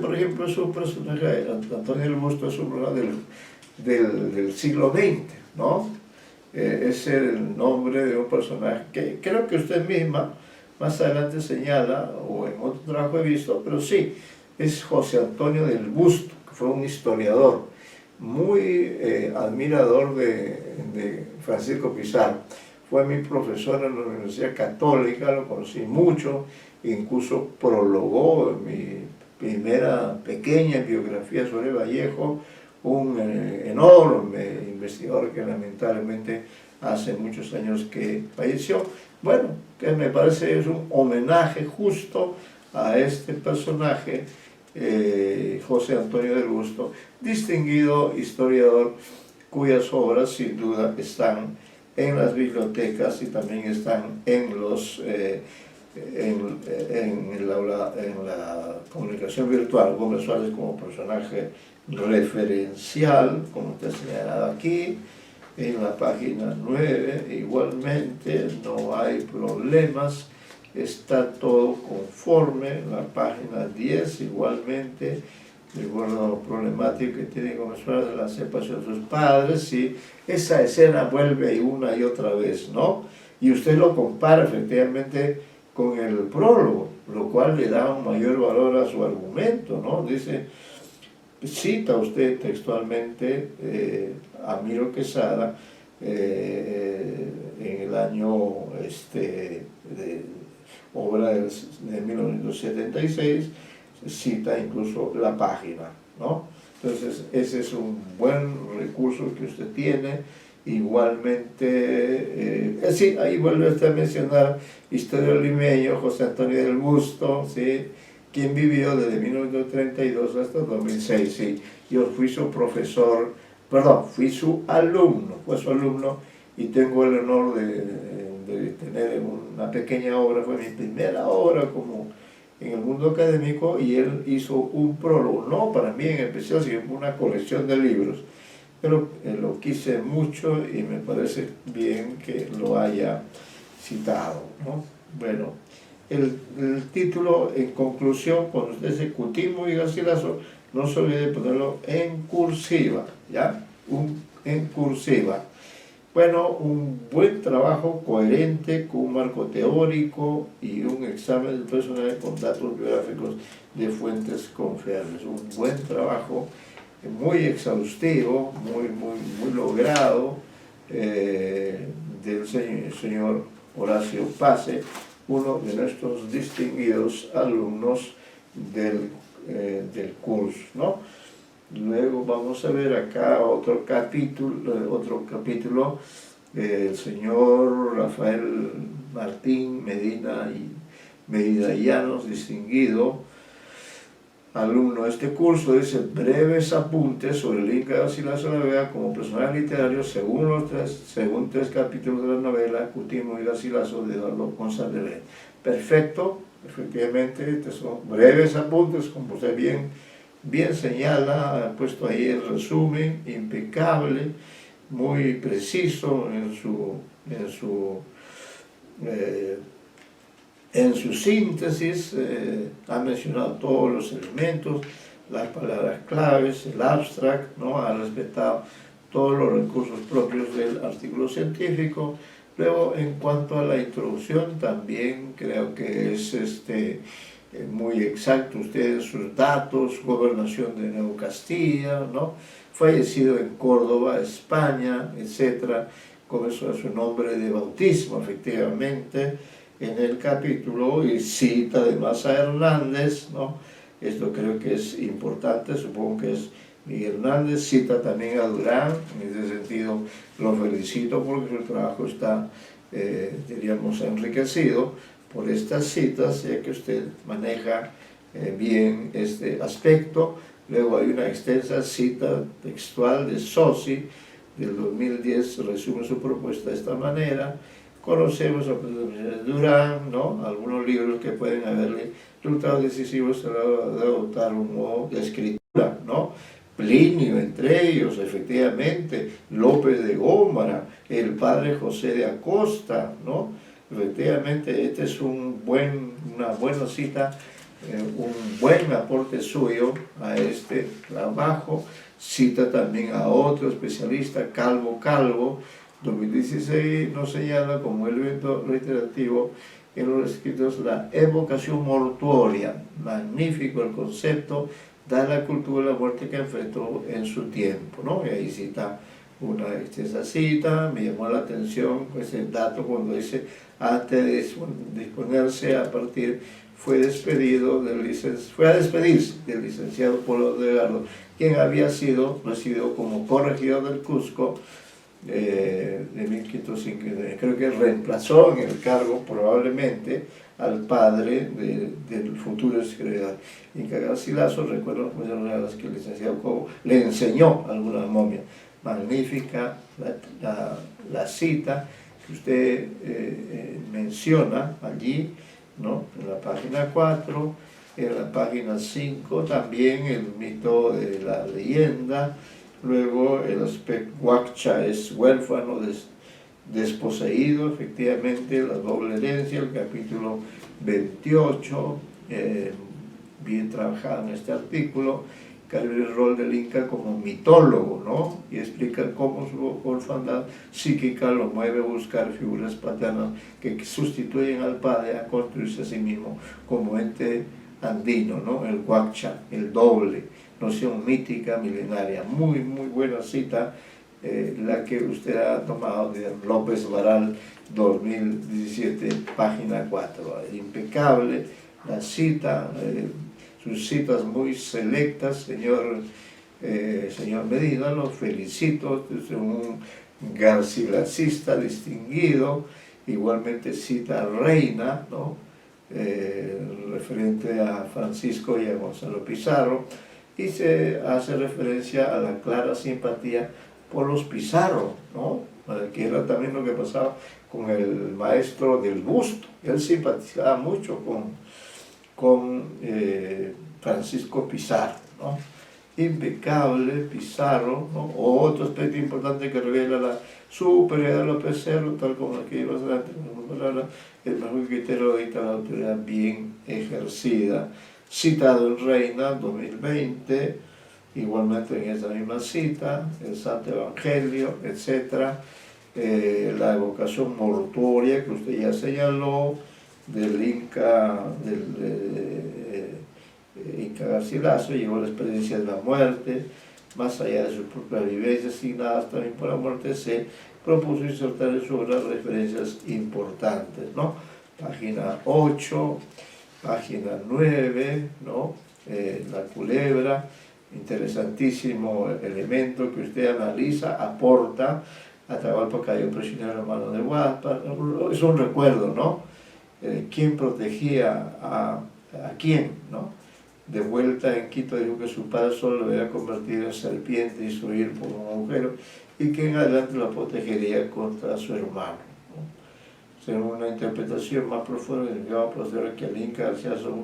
por ejemplo, es un personaje, Antonio del Busto es un personaje del siglo XX, ¿no? Es el nombre de un personaje que creo que usted misma más adelante señala, o en otro trabajo he visto, pero sí, es José Antonio del Busto, que fue un historiador muy admirador de Francisco Pizarro. Fue mi profesor en la Universidad Católica, lo conocí mucho, incluso prologó mi primera pequeña biografía sobre Vallejo, un enorme investigador que lamentablemente hace muchos años que falleció. Bueno, que me parece es un homenaje justo a este personaje, José Antonio del Busto, distinguido historiador, cuyas obras sin duda están en las bibliotecas y también están en la comunicación virtual. Gómez Suárez como personaje referencial, como está señalado aquí, en la página 9, igualmente, no hay problemas, está todo conforme. En la página 10, igualmente, recuerdo lo problemático que tiene Gómez Suárez de la separación de sus padres, y esa escena vuelve una y otra vez, ¿no? Y usted lo compara efectivamente con el prólogo, lo cual le da un mayor valor a su argumento, ¿no? Dice, cita usted textualmente a Miro Quesada en el año obra de 1976, cita incluso la página, ¿no? Entonces, ese es un buen recurso que usted tiene. Igualmente, sí, ahí vuelve usted a mencionar Historia del Limeño, José Antonio del Busto, ¿sí? Quien vivió desde 1932 hasta 2006, sí. Yo fui su profesor, perdón, fui su alumno, fue su alumno, y tengo el honor de tener una pequeña obra, fue mi primera obra como en el mundo académico, y él hizo un prólogo, no para mí en especial, sino una colección de libros, pero lo quise mucho y me parece bien que lo haya citado, ¿no? Bueno, el título, en conclusión, cuando usted dice Cutimbo y Garcilaso, no se olvide ponerlo en cursiva, ¿ya? En cursiva. Bueno, un buen trabajo coherente con un marco teórico y un examen del personaje con datos biográficos de fuentes confiables. Un buen trabajo muy exhaustivo, muy logrado del señor Horacio Pase, uno de nuestros distinguidos alumnos del curso, ¿no? Luego vamos a ver acá otro capítulo, el señor Rafael Martín Medina Llanos, distinguido alumno de este curso, dice breves apuntes sobre el Inca Garcilaso de la Vega como personaje literario según tres capítulos de la novela Cutimbo y Garcilaso de Eduardo González. Perfecto, efectivamente, estos son breves apuntes, como usted bien señala, ha puesto ahí el resumen, impecable, muy preciso en su síntesis, ha mencionado todos los elementos, las palabras claves, el abstract, ¿no? Ha respetado todos los recursos propios del artículo científico. Luego, en cuanto a la introducción, también creo que es muy exacto usted sus datos, gobernación de Nueva Castilla, ¿no? Fallecido en Córdoba, España, etc. Con eso es su nombre de bautismo, efectivamente, en el capítulo, y cita además a Hernández, ¿no? Esto creo que es importante, supongo que es Miguel Hernández, cita también a Durán, en ese sentido lo felicito porque su trabajo está, diríamos, enriquecido por estas citas, ya que usted maneja bien este aspecto. Luego hay una extensa cita textual de Sossi, del 2010, resume su propuesta de esta manera. Conocemos a Durán, ¿no? Algunos libros que pueden haberle resultado decisivos a la hora de adoptar un modo de escritura, ¿no? Plinio, entre ellos, efectivamente, López de Gómara, el padre José de Acosta, ¿no? Efectivamente, este es una buena cita, un buen aporte suyo a este trabajo. Cita también a otro especialista, Calvo, 2016 nos señala como elemento reiterativo en los escritos la evocación mortuoria, magnífico el concepto, da la cultura de la muerte que enfrentó en su tiempo, ¿no? Y ahí cita una extensa cita, me llamó la atención ese dato cuando dice, antes de disponerse a partir, fue a despedirse del licenciado Polo de Gardo, quien había sido recibido como corregidor del Cusco de 1559. Creo que reemplazó en el cargo probablemente al padre del futuro escritor Inca Garcilaso. Recuerdo que el licenciado Cobo le enseñó alguna momia. Magnífica la cita que usted menciona allí, ¿no? En la página 4, en la página 5 también el mito de la leyenda. Luego el aspecto Huaccha es huérfano, desposeído, efectivamente, la doble herencia, el capítulo 28, bien trabajado en este artículo, el rol del Inca como mitólogo, ¿no? Y explica cómo su orfandad psíquica lo mueve a buscar figuras paternas que sustituyen al padre a construirse a sí mismo como ente andino, ¿no? El Huaccha, el doble, noción mítica milenaria. Muy buena cita, la que usted ha tomado de López Varal, 2017, página 4. Impecable la cita, sus citas muy selectas, señor señor Medina, lo felicito, es un garcilasista distinguido, igualmente cita a Reina, ¿no? Referente a Francisco y a Gonzalo Pizarro, y se hace referencia a la clara simpatía por los Pizarro, ¿no? Que era también lo que pasaba con el maestro del Busto. Él simpatizaba mucho con Francisco Pizarro, ¿no? Impecable Pizarro, ¿no? Otro aspecto importante que revela la superioridad de López Cerro, tal como aquí más adelante, el mejor criterio de la autoridad bien ejercida, citado en Reina 2020, igualmente en esa misma cita, el Santo Evangelio, etc. La evocación mortuoria que usted ya señaló, del Inca, Inca Garcilaso, llegó a la experiencia de la muerte, más allá de sus propias vivencias asignadas también por la muerte, se propuso insertar en su obra referencias importantes, ¿no? Página 8, página 9, ¿no? La culebra, interesantísimo elemento que usted analiza, aporta. Atahualpa cayó prisionero en la mano de Huáscar, es un recuerdo, ¿no? ¿Quién protegía a quién, ¿no? De vuelta en Quito dijo que su padre solo lo había convertido en serpiente y su ir por un agujero, y que en adelante lo protegería contra su hermano, ¿no? Según una interpretación más profunda, significaba posterior que el Inca Garcilaso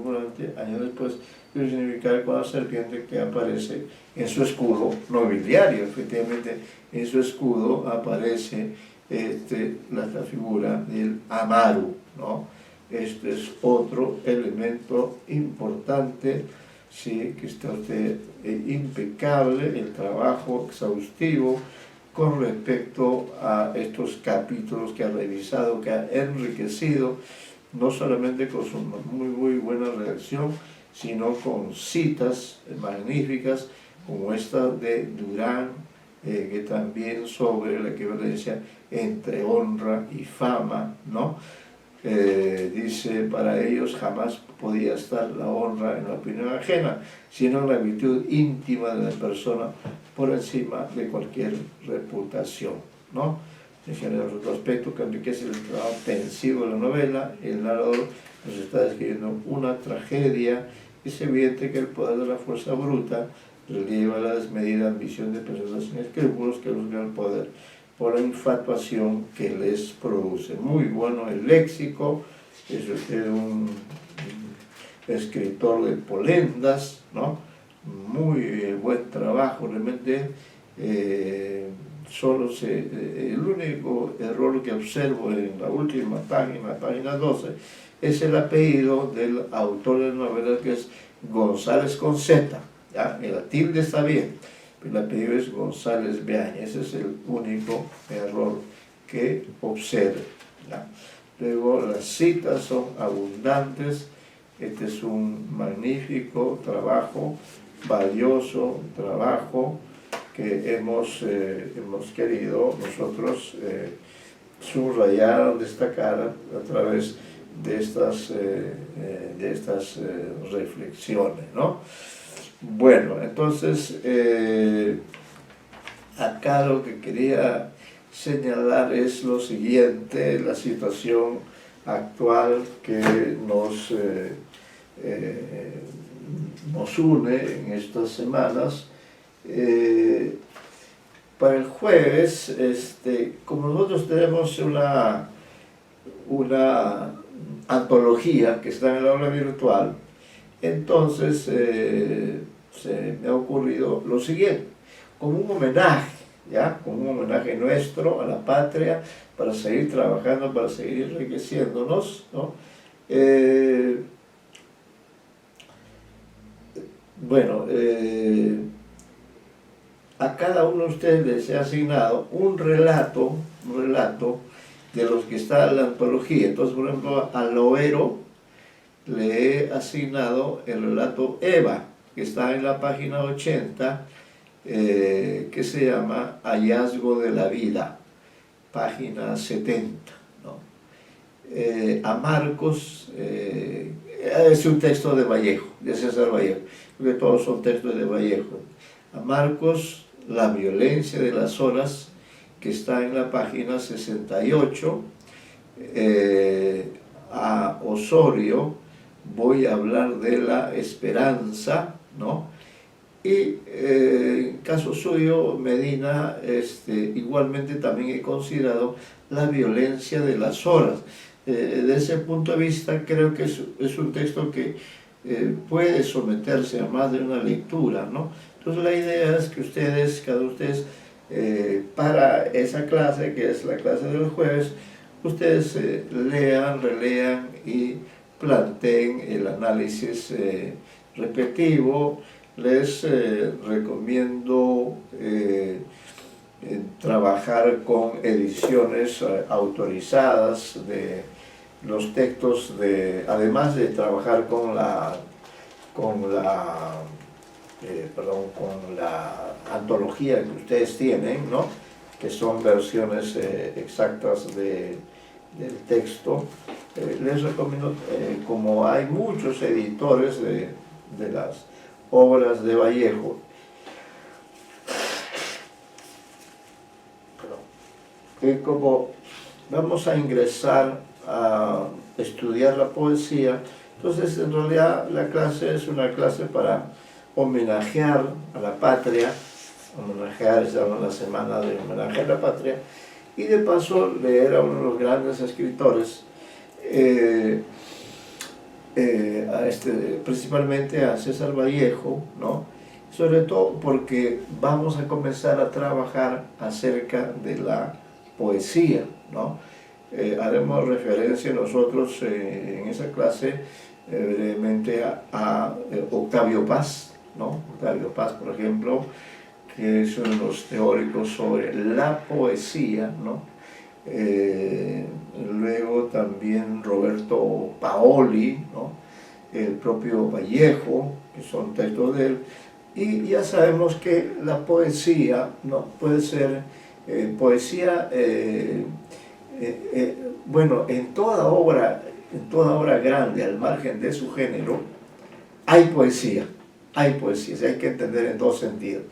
años después iba a significar con la serpiente que aparece en su escudo nobiliario. Efectivamente, en su escudo aparece la figura del Amaru, ¿no? Este es otro elemento importante, sí, que está usted impecable, el trabajo exhaustivo con respecto a estos capítulos que ha revisado, que ha enriquecido, no solamente con su muy buena redacción, sino con citas magníficas como esta de Durán, que también sobre la equivalencia entre honra y fama, ¿no? Dice, para ellos jamás podía estar la honra en la opinión ajena, sino en la virtud íntima de la persona por encima de cualquier reputación, ¿no? En otro aspecto que enriquece el trabajo tensivo de la novela, el narrador nos está describiendo una tragedia. Es evidente que el poder de la fuerza bruta relieva la desmedida ambición de personas sin escrúpulos que buscan el poder por la infatuación que les produce. Muy bueno el léxico, es usted un escritor de polendas, ¿no? Muy buen trabajo, realmente. El único error que observo en la última página 12, es el apellido del autor de la novela, que es González con Z, ¿ya? La tilde está bien, pero el apellido es González Beaña. Ese es el único error que observo, ¿ya? Luego las citas son abundantes. Este es un magnífico trabajo, valioso trabajo que hemos querido nosotros subrayar, destacar a través de estas reflexiones, ¿no? Bueno, entonces acá lo que quería señalar es lo siguiente: la situación actual que nos une en estas semanas. Para el jueves, como nosotros tenemos una antología que está en el aula virtual, entonces se me ha ocurrido lo siguiente, como un homenaje, ¿ya? Como un homenaje nuestro a la patria, para seguir trabajando, para seguir enriqueciéndonos, ¿no? A cada uno de ustedes les he asignado un relato de los que está en la antología. Entonces, por ejemplo, a Loero le he asignado el relato Eva, que está en la página 80, que se llama Hallazgo de la vida, página 70, ¿no? A Marcos, es un texto de Vallejo, de César Vallejo, porque todos son textos de Vallejo. a Marcos La violencia de las horas, que está en la página 68, a Osorio voy a hablar de la esperanza, ¿no? Y en caso suyo, Medina, igualmente también he considerado la violencia de las horas. Desde ese punto de vista creo que es un texto que puede someterse a más de una lectura, ¿no? Entonces la idea es que ustedes, cada uno de ustedes, para esa clase, que es la clase del jueves, ustedes lean, relean y planteen el análisis respectivo. Les recomiendo trabajar con ediciones autorizadas de los textos, además de trabajar con la antología que ustedes tienen, ¿no? Que son versiones exactas del texto. Les recomiendo, como hay muchos editores de las obras de Vallejo, que como vamos a ingresar a estudiar la poesía, entonces en realidad la clase es una clase para homenajear a la patria, estamos en la semana de homenaje a la patria, y de paso leer a uno de los grandes escritores, principalmente a César Vallejo, ¿no? Sobre todo porque vamos a comenzar a trabajar acerca de la poesía, ¿no? Haremos referencia nosotros en esa clase brevemente a Octavio Paz, ¿no? Octavio Paz, por ejemplo, que es uno de los teóricos sobre la poesía, ¿no? Luego también Roberto Paoli, ¿no? El propio Vallejo, que son textos de él, y ya sabemos que la poesía, ¿no? Puede ser poesía, bueno, en toda obra grande, al margen de su género, hay poesía, hay que entender en dos sentidos.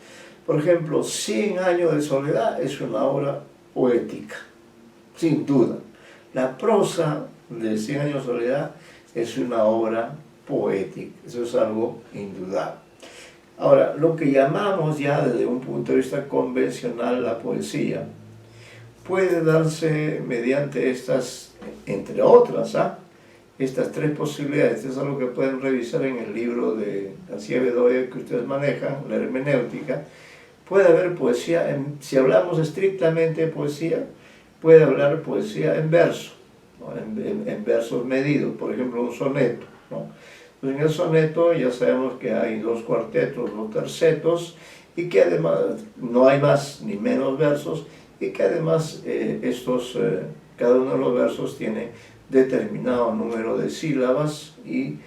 Por ejemplo, 100 años de soledad es una obra poética, sin duda. La prosa de 100 años de soledad es una obra poética, eso es algo indudable. Ahora, lo que llamamos ya desde un punto de vista convencional la poesía, puede darse mediante estas, entre otras, estas tres posibilidades. Esto es algo que pueden revisar en el libro de García Bedoya que ustedes manejan, la hermenéutica. Puede haber poesía, si hablamos estrictamente de poesía, puede hablar poesía en verso, ¿no? en versos medidos, por ejemplo un soneto, ¿no? Pues en el soneto ya sabemos que hay 2 cuartetos, 2 tercetos, y que además no hay más ni menos versos, y que además cada uno de los versos tiene determinado número de sílabas y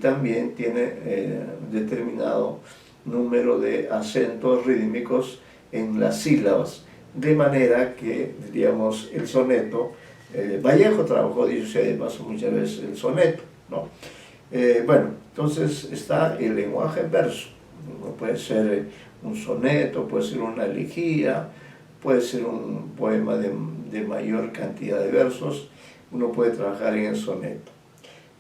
también tiene determinado número de acentos rítmicos en las sílabas, de manera que, diríamos, el soneto, Vallejo trabajó, dicho sea de paso, muchas veces el soneto, ¿no? Bueno, entonces está el lenguaje en verso, puede ser un soneto, puede ser una elegía, puede ser un poema de mayor cantidad de versos, uno puede trabajar en el soneto.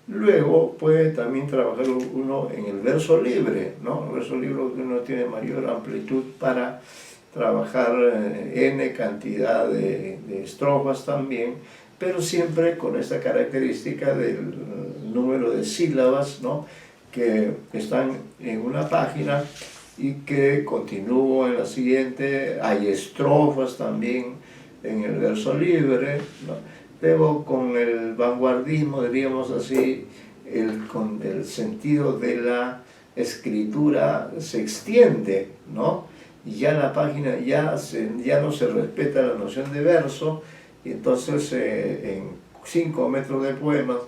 Luego puede también trabajar uno en el verso libre, ¿no? El verso libre uno tiene mayor amplitud para trabajar n cantidad de estrofas también, pero siempre con esta característica del número de sílabas, ¿no? Que están en una página y que continúo en la siguiente. Hay estrofas también en el verso libre, ¿no? Luego con el vanguardismo, diríamos así, con el sentido de la escritura se extiende, ¿no? Y ya en la página ya no se respeta la noción de verso, y entonces en 5 metros de poemas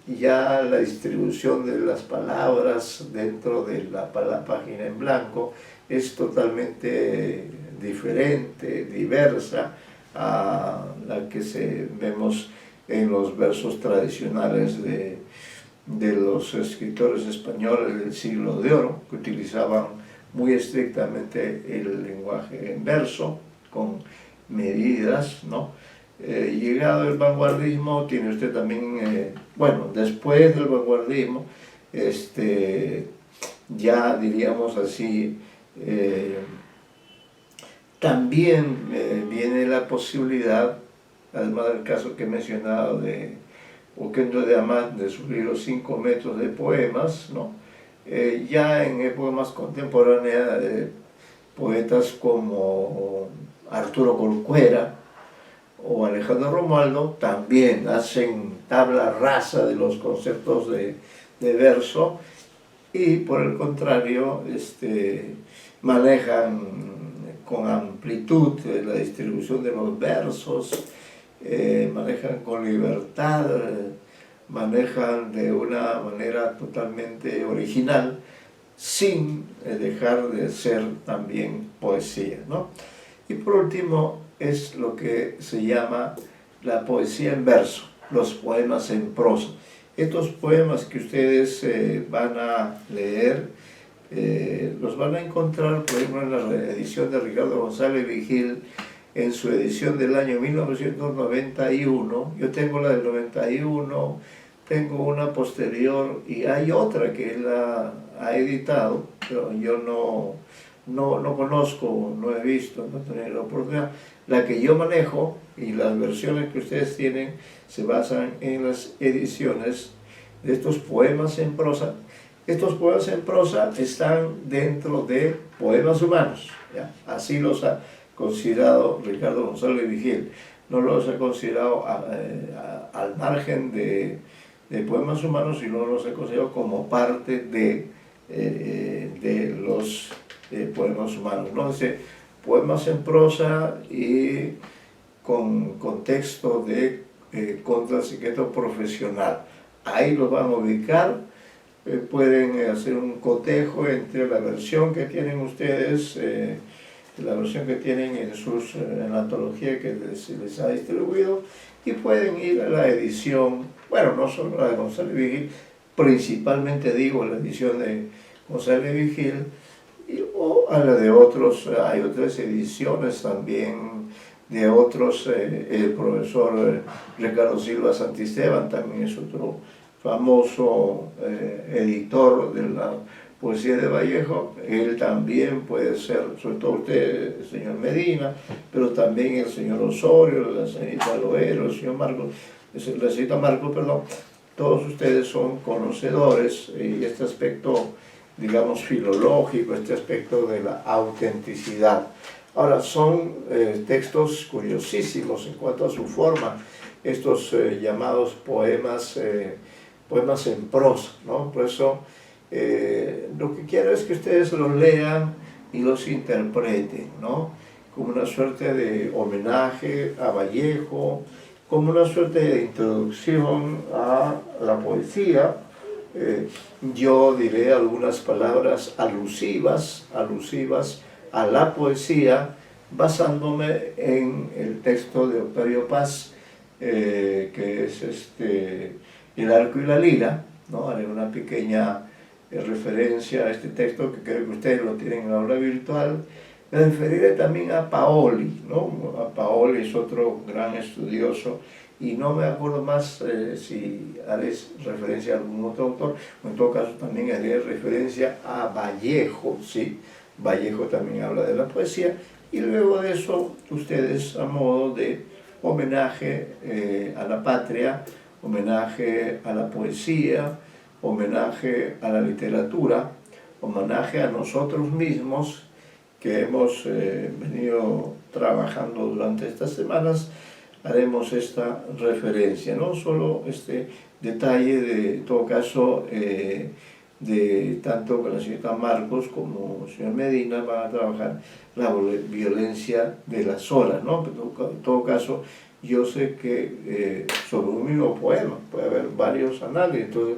ya la distribución de las palabras dentro de la página en blanco es totalmente diferente, diversa a la que vemos en los versos tradicionales de los escritores españoles del siglo de oro, que utilizaban muy estrictamente el lenguaje en verso, con medidas, ¿no? Llegado el vanguardismo, tiene usted también, bueno, después del vanguardismo, ya diríamos así, también viene la posibilidad, además del caso que he mencionado de Oquendo de Amat, de sus libros 5 metros de poemas, ¿no? Ya en épocas más contemporáneas, poetas como Arturo Corcuera o Alejandro Romualdo también hacen tabla rasa de los conceptos de verso, y por el contrario manejan con amplitud la distribución de los versos, manejan con libertad, manejan de una manera totalmente original, sin dejar de ser también poesía, ¿no? Y por último es lo que se llama la poesía en verso, los poemas en prosa. Estos poemas que ustedes van a leer, los van a encontrar, por ejemplo, en la edición de Ricardo González Vigil, en su edición del año 1991. Yo tengo la del 91, tengo una posterior y hay otra que él ha editado, pero yo no conozco, no he visto, no he tenido la oportunidad. La que yo manejo y las versiones que ustedes tienen se basan en las ediciones de estos poemas en prosa. Estos poemas en prosa están dentro de poemas humanos, ¿ya? Así los ha considerado Ricardo González Vigil. No los ha considerado al margen de poemas humanos, sino los ha considerado como parte de los poemas humanos, ¿no? Dice, poemas en prosa y con contexto de contrasigneto profesional. Ahí los van a ubicar. Pueden hacer un cotejo entre la versión que tienen ustedes, la versión que tienen en la antología que les ha distribuido, y pueden ir a la edición, bueno, no solo la de González Vigil, principalmente digo la edición de González Vigil, o a la de otros. Hay otras ediciones también de otros, el profesor Ricardo Silva Santisteban también es otro famoso editor de la poesía de Vallejo. Él también puede ser, sobre todo usted, el señor Medina, pero también el señor Osorio, la señorita Loero, el señor Marcos, la señorita Marcos, perdón. Todos ustedes son conocedores, y este aspecto, digamos, filológico, este aspecto de la autenticidad. Ahora, son textos curiosísimos en cuanto a su forma, estos llamados poemas en prosa, ¿no? Por eso lo que quiero es que ustedes los lean y los interpreten, ¿no? Como una suerte de homenaje a Vallejo, como una suerte de introducción a la poesía. Yo diré algunas palabras alusivas a la poesía, basándome en el texto de Octavio Paz, que es El arco y la lira, ¿no? Haré una pequeña referencia a este texto, que creo que ustedes lo tienen en la aula virtual. Me referiré también a Paoli, ¿no? A Paoli es otro gran estudioso, y no me acuerdo más si haré referencia a algún otro autor, o en todo caso también haré referencia a Vallejo, ¿sí? Vallejo también habla de la poesía, y luego de eso ustedes, a modo de homenaje a la patria, homenaje a la poesía, homenaje a la literatura, homenaje a nosotros mismos, que hemos venido trabajando durante estas semanas, haremos esta referencia, no solo este detalle de, en todo caso, de tanto con la señorita Marcos como el señor Medina van a trabajar la violencia de las olas, ¿no? Pero en todo caso, yo sé que sobre un mismo poema puede haber varios análisis, entonces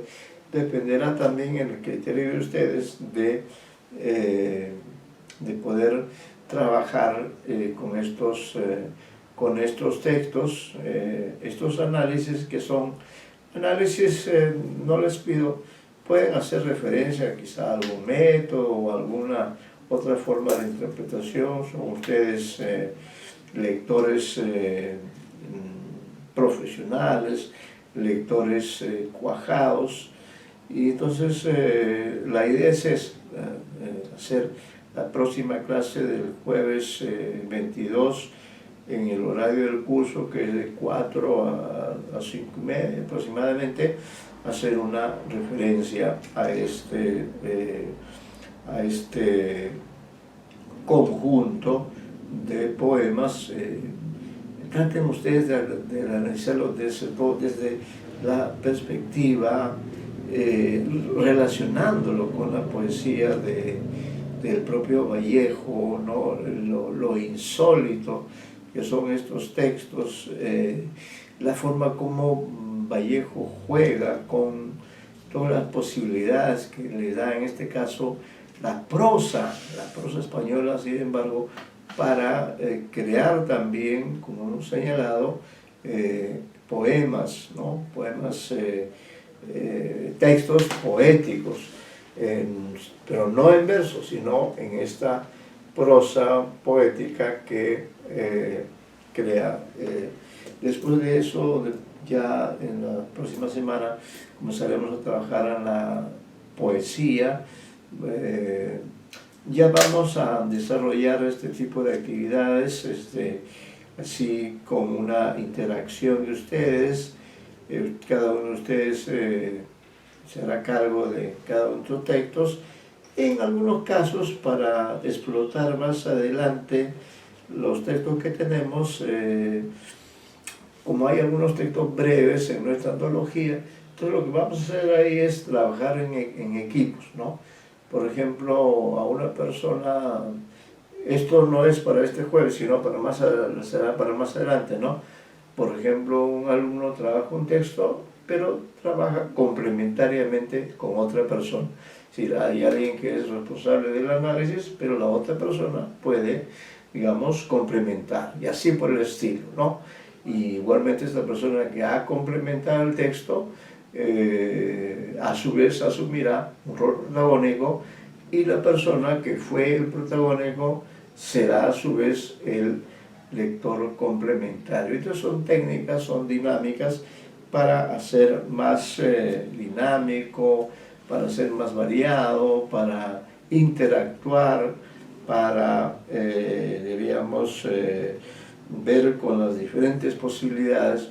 dependerá también en el criterio de ustedes de poder trabajar con estos textos, estos análisis, que son análisis, no les pido, pueden hacer referencia quizá a algún método o alguna otra forma de interpretación, son ustedes lectores profesionales, lectores cuajados, y entonces la idea es hacer la próxima clase del jueves 22 en el horario del curso, que es de 4 a 5:30 aproximadamente, hacer una referencia a este conjunto de poemas. Traten ustedes de analizarlo desde la perspectiva, relacionándolo con la poesía del propio Vallejo, ¿no? Lo insólito que son estos textos, la forma como Vallejo juega con todas las posibilidades que le da, en este caso, la prosa española, sin embargo, para crear también, como hemos señalado, poemas, ¿no? Poemas, textos poéticos, pero no en verso, sino en esta prosa poética que crea. Después de eso, ya en la próxima semana comenzaremos a trabajar en la poesía. Ya vamos a desarrollar este tipo de actividades, así con una interacción de ustedes. Cada uno de ustedes se hará cargo de cada uno de los textos, en algunos casos para explotar más adelante los textos que tenemos. Como hay algunos textos breves en nuestra antología, entonces lo que vamos a hacer ahí es trabajar en equipos, ¿no? Por ejemplo, a una persona, esto no es para este jueves, sino será para más adelante, ¿no? Por ejemplo, un alumno trabaja un texto, pero trabaja complementariamente con otra persona. Es decir, hay alguien que es responsable del análisis, pero la otra persona puede, digamos, complementar, y así por el estilo, ¿no? Y igualmente esta persona que ha complementado el texto, a su vez asumirá un rol protagónico, y la persona que fue el protagónico será a su vez el lector complementario. Entonces son técnicas, son dinámicas para hacer más dinámico, para ser más variado, para interactuar, para, debíamos ver con las diferentes posibilidades,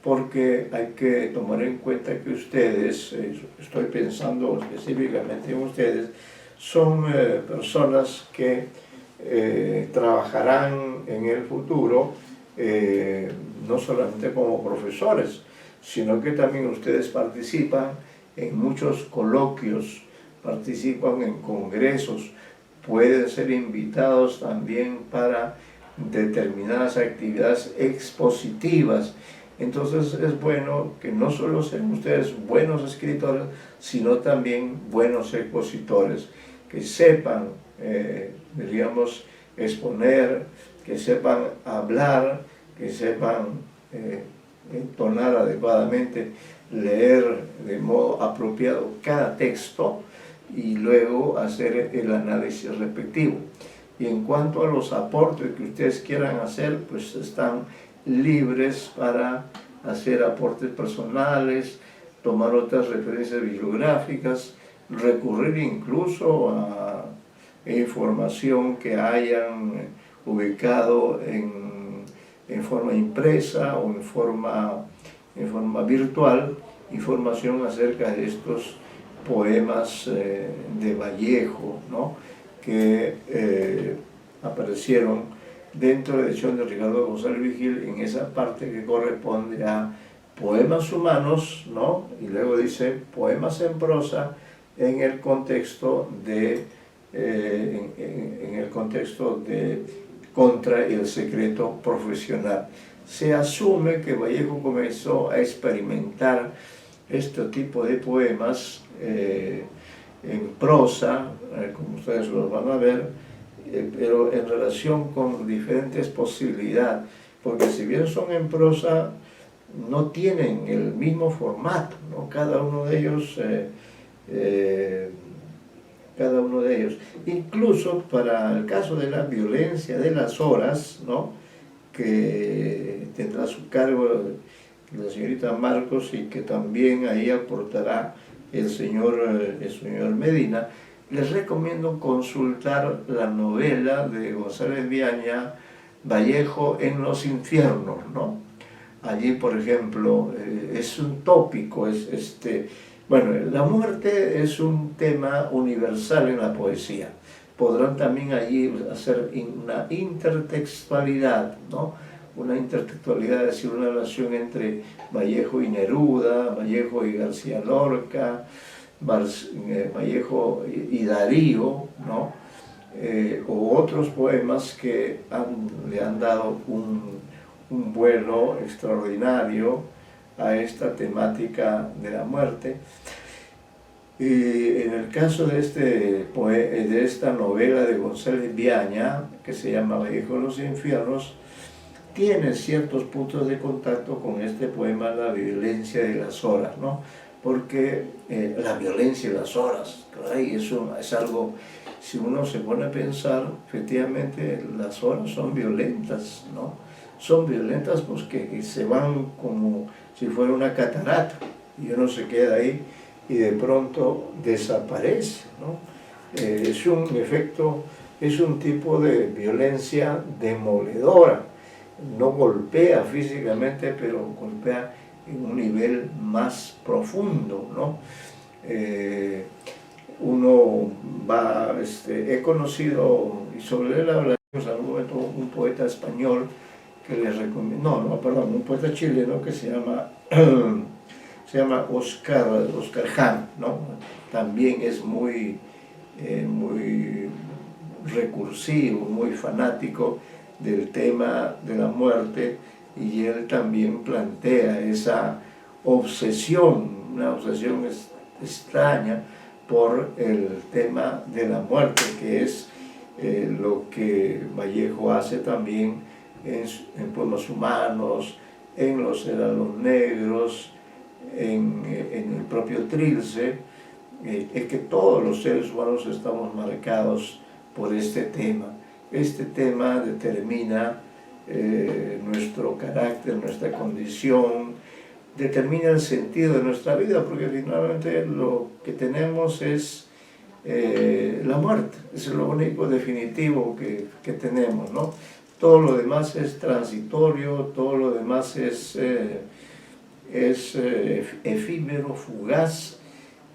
porque hay que tomar en cuenta que ustedes, estoy pensando específicamente en ustedes, son personas que trabajarán en el futuro, no solamente como profesores, sino que también ustedes participan en muchos coloquios, participan en congresos, pueden ser invitados también para determinadas actividades expositivas. Entonces es bueno que no solo sean ustedes buenos escritores, sino también buenos expositores, que sepan, diríamos, exponer, que sepan hablar, que sepan entonar adecuadamente, leer de modo apropiado cada texto y luego hacer el análisis respectivo. Y en cuanto a los aportes que ustedes quieran hacer, pues están libres para hacer aportes personales, tomar otras referencias bibliográficas, recurrir incluso a información que hayan ubicado en forma impresa o en forma virtual, información acerca de estos poemas de Vallejo, ¿no? Que aparecieron dentro de la edición de Ricardo González Vigil, en esa parte que corresponde a poemas humanos, ¿no? Y luego dice poemas en prosa en el contexto de contra el secreto profesional. Se asume que Vallejo comenzó a experimentar este tipo de poemas en prosa, como ustedes los van a ver, pero en relación con diferentes posibilidades, porque si bien son en prosa, no tienen el mismo formato, ¿no? Cada uno de ellos cada uno de ellos. Incluso para el caso de la violencia de las horas, ¿no?, que tendrá a su cargo la señorita Marcos y que también ahí aportará el señor Medina, les recomiendo consultar la novela de González Viaña, Vallejo en los infiernos, ¿no? Allí, por ejemplo, es un tópico, bueno, la muerte es un tema universal en la poesía. Podrán también allí hacer una intertextualidad, ¿no? Una intertextualidad, es decir, una relación entre Vallejo y Neruda, Vallejo y García Lorca, Vallejo y Darío, ¿no? O otros poemas que le han dado un vuelo extraordinario a esta temática de la muerte. Y en el caso de esta novela de González Viaña, que se llama Vallejo en los infiernos, tiene ciertos puntos de contacto con este poema La violencia de las horas, ¿no? Porque la violencia de las horas, caray, eso es algo, si uno se pone a pensar, efectivamente las horas son violentas, ¿no? Son violentas porque se van como si fuera una catarata y uno se queda ahí y de pronto desaparece, ¿no? Es un efecto, es un tipo de violencia demoledora. No golpea físicamente, pero golpea en un nivel más profundo, ¿no? Uno va, he conocido, y sobre él hablaremos en algún momento, un poeta español que les recomiendo, perdón, un poeta chileno que se llama Oscar Ján, ¿no? También es muy recursivo, muy fanático del tema de la muerte, y él también plantea esa obsesión, una obsesión extraña por el tema de la muerte, que es lo que Vallejo hace también en Pueblos Humanos, en Los Heraldos Negros, en el propio Trilce. Es que todos los seres humanos estamos marcados por este tema. Este tema determina nuestro carácter, nuestra condición, determina el sentido de nuestra vida, porque finalmente lo que tenemos es la muerte, es lo único definitivo que tenemos, ¿no? Todo lo demás es transitorio, todo lo demás es efímero, fugaz,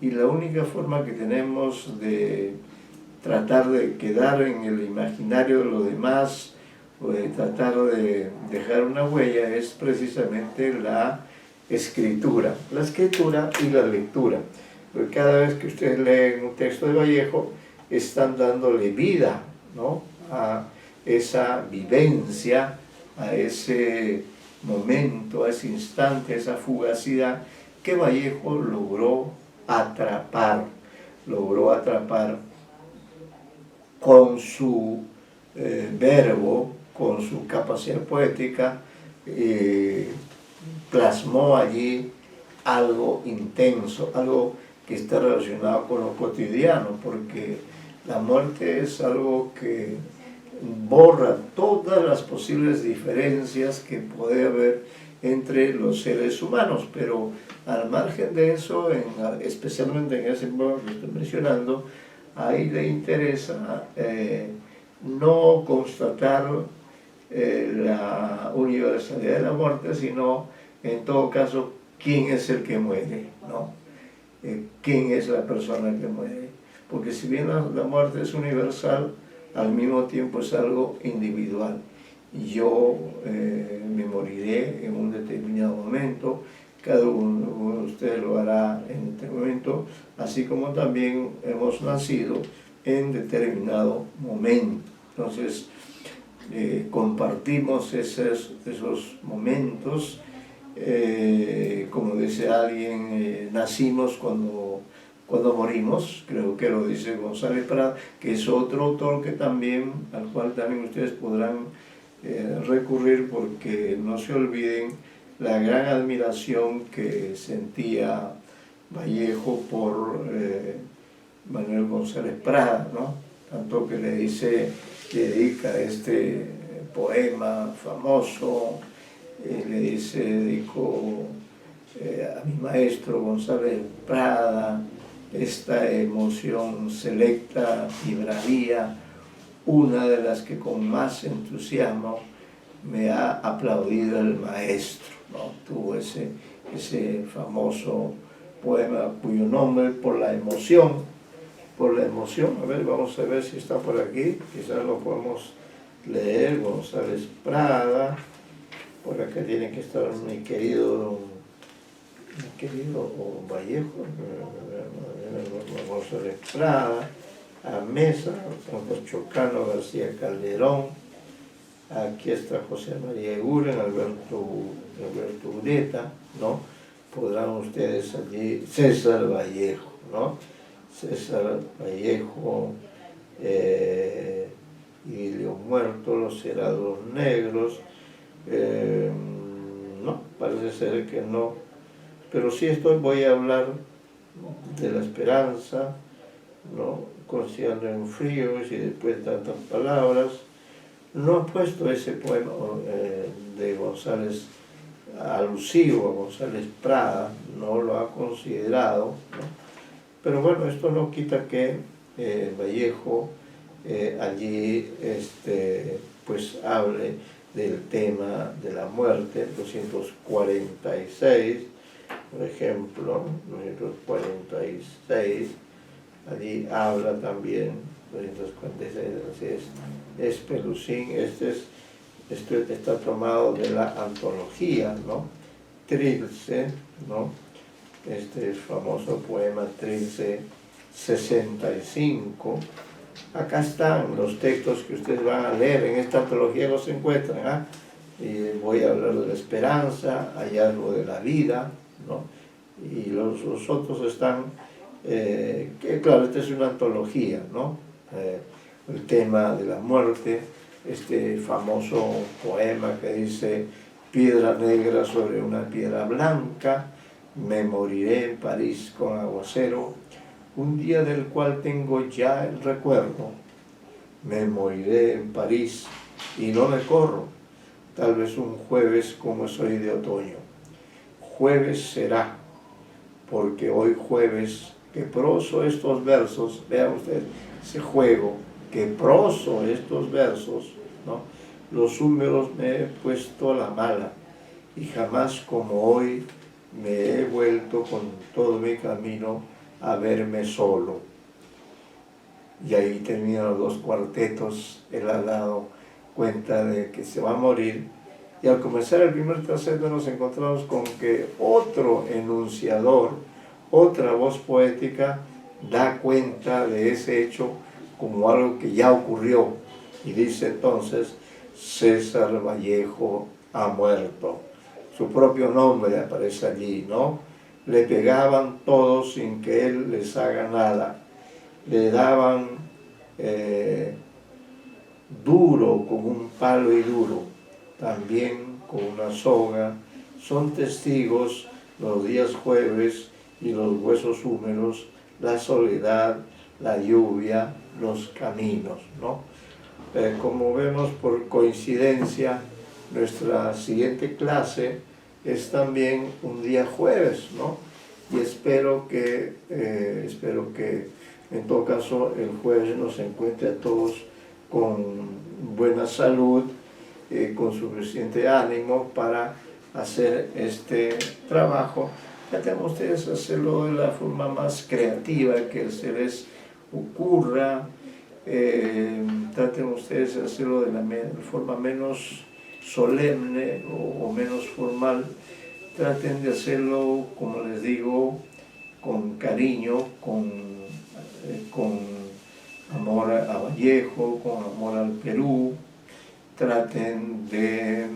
y la única forma que tenemos de tratar de quedar en el imaginario de los demás o de tratar de dejar una huella es precisamente la escritura y la lectura. Porque cada vez que ustedes leen un texto de Vallejo están dándole vida, ¿no?, a esa vivencia, a ese momento, a ese instante, a esa fugacidad que Vallejo logró atrapar con su verbo, con su capacidad poética, plasmó allí algo intenso, algo que está relacionado con lo cotidiano, porque la muerte es algo que borra todas las posibles diferencias que puede haber entre los seres humanos, pero al margen de eso, especialmente en ese modo que estoy mencionando, ahí le interesa no constatar la universalidad de la muerte, sino en todo caso quién es el que muere, ¿no? Quién es la persona que muere, porque si bien la muerte es universal, al mismo tiempo es algo individual. Yo me moriré en un determinado momento, cada uno de ustedes lo hará en este momento, así como también hemos nacido en determinado momento. Entonces, compartimos esos momentos, como dice alguien, nacimos cuando morimos, creo que lo dice González Prat, que es otro autor que también, al cual también ustedes podrán recurrir, porque no se olviden la gran admiración que sentía Vallejo por Manuel González Prada, ¿no? Tanto que le dedica este poema famoso, dedico a mi maestro González Prada esta emoción selecta y bravía, una de las que con más entusiasmo me ha aplaudido el maestro, ¿no? Tuvo ese famoso poema cuyo nombre, por la emoción, a ver, vamos a ver si está por aquí, quizás lo podemos leer. González Prada, por acá tiene que estar mi querido Vallejo, González Prada, a Mesa, Santos Chocano, García Calderón, aquí está José María Eguren, Alberto Ureta, ¿no? Podrán ustedes allí, César Vallejo, ¿no? César Vallejo, Ilio Muerto, Los Herados Negros, no, parece ser que no, pero sí voy a hablar de la esperanza, ¿no? Conociendo en fríos y después de tantas palabras. No ha puesto ese poema de González, alusivo a González Prada, no lo ha considerado, ¿no? Pero bueno, esto no quita que Vallejo allí pues hable del tema de la muerte, 246, por ejemplo, 246, allí habla también, 246, así es Pelusín, esto está tomado de la antología, ¿no? Trilce, ¿no? Este famoso poema Trilce 65. Acá están los textos que ustedes van a leer, en esta antología los encuentran, ¿ah? Y voy a hablar de la esperanza, hay algo de la vida, ¿no? Y los otros están, que claro, esta es una antología, ¿no? El tema de la muerte, este famoso poema que dice: piedra negra sobre una piedra blanca, me moriré en París con aguacero, un día del cual tengo ya el recuerdo. Me moriré en París y no me corro, tal vez un jueves como soy de otoño. Jueves será, porque hoy jueves, que proso estos versos, vean ustedes ese juego, que proso estos versos, ¿no? Los húmedos me he puesto a la mala, y jamás como hoy me he vuelto con todo mi camino a verme solo. Y ahí terminan los dos cuartetos. Él ha dado cuenta de que se va a morir, y al comenzar el primer terceto nos encontramos con que otro enunciador, otra voz poética, da cuenta de ese hecho como algo que ya ocurrió, y dice entonces: César Vallejo ha muerto. Su propio nombre aparece allí, ¿no? Le pegaban todos sin que él les haga nada. Le daban duro con un palo y duro, también con una soga. Son testigos los días jueves y los huesos húmedos, la soledad, la lluvia, los caminos, ¿no? Como vemos, por coincidencia, nuestra siguiente clase es también un día jueves, ¿no? Y espero que en todo caso el jueves nos encuentre a todos con buena salud, con suficiente ánimo para hacer este trabajo. Traten ustedes de hacerlo de la forma más creativa que se les ocurra. Traten ustedes de hacerlo de la forma menos solemne o menos formal. Traten de hacerlo, como les digo, con cariño, con amor a Vallejo, con amor al Perú. Traten de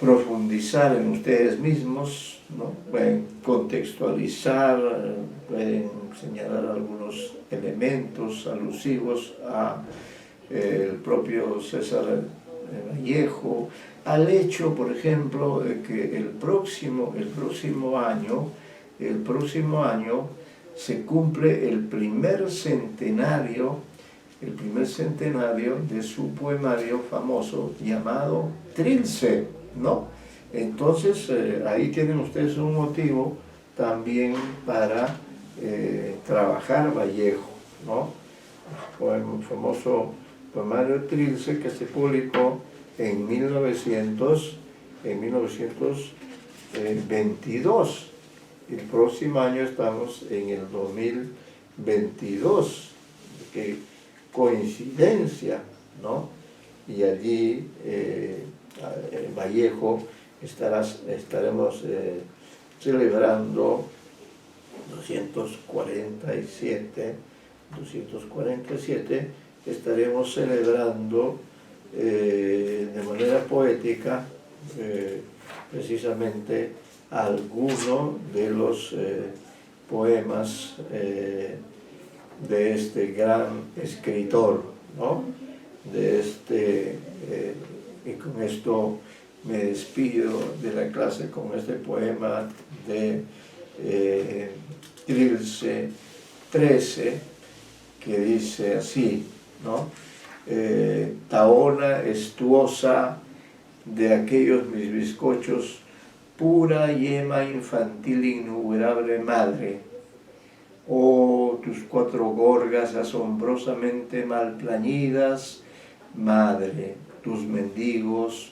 profundizar en ustedes mismos, ¿no? Pueden contextualizar, pueden señalar algunos elementos alusivos a el propio César Vallejo, al hecho, por ejemplo, de que el próximo año el próximo año se cumple el primer centenario de su poemario famoso llamado Trilce, ¿no? Entonces, ahí tienen ustedes un motivo también para trabajar Vallejo, ¿no? El famoso poemario Trilce, que se publicó en 1922. El próximo año estamos en el 2022. Qué coincidencia, ¿no? Y allí Vallejo estaremos celebrando 247, estaremos celebrando de manera poética precisamente alguno de los poemas de este gran escritor, ¿no? Y con esto me despido de la clase con este poema de Trilce 13, que dice así, ¿no? Tahona estuosa de aquellos mis bizcochos, pura yema infantil innumerable madre, oh tus 4 gorgas asombrosamente mal plañidas, madre, tus mendigos,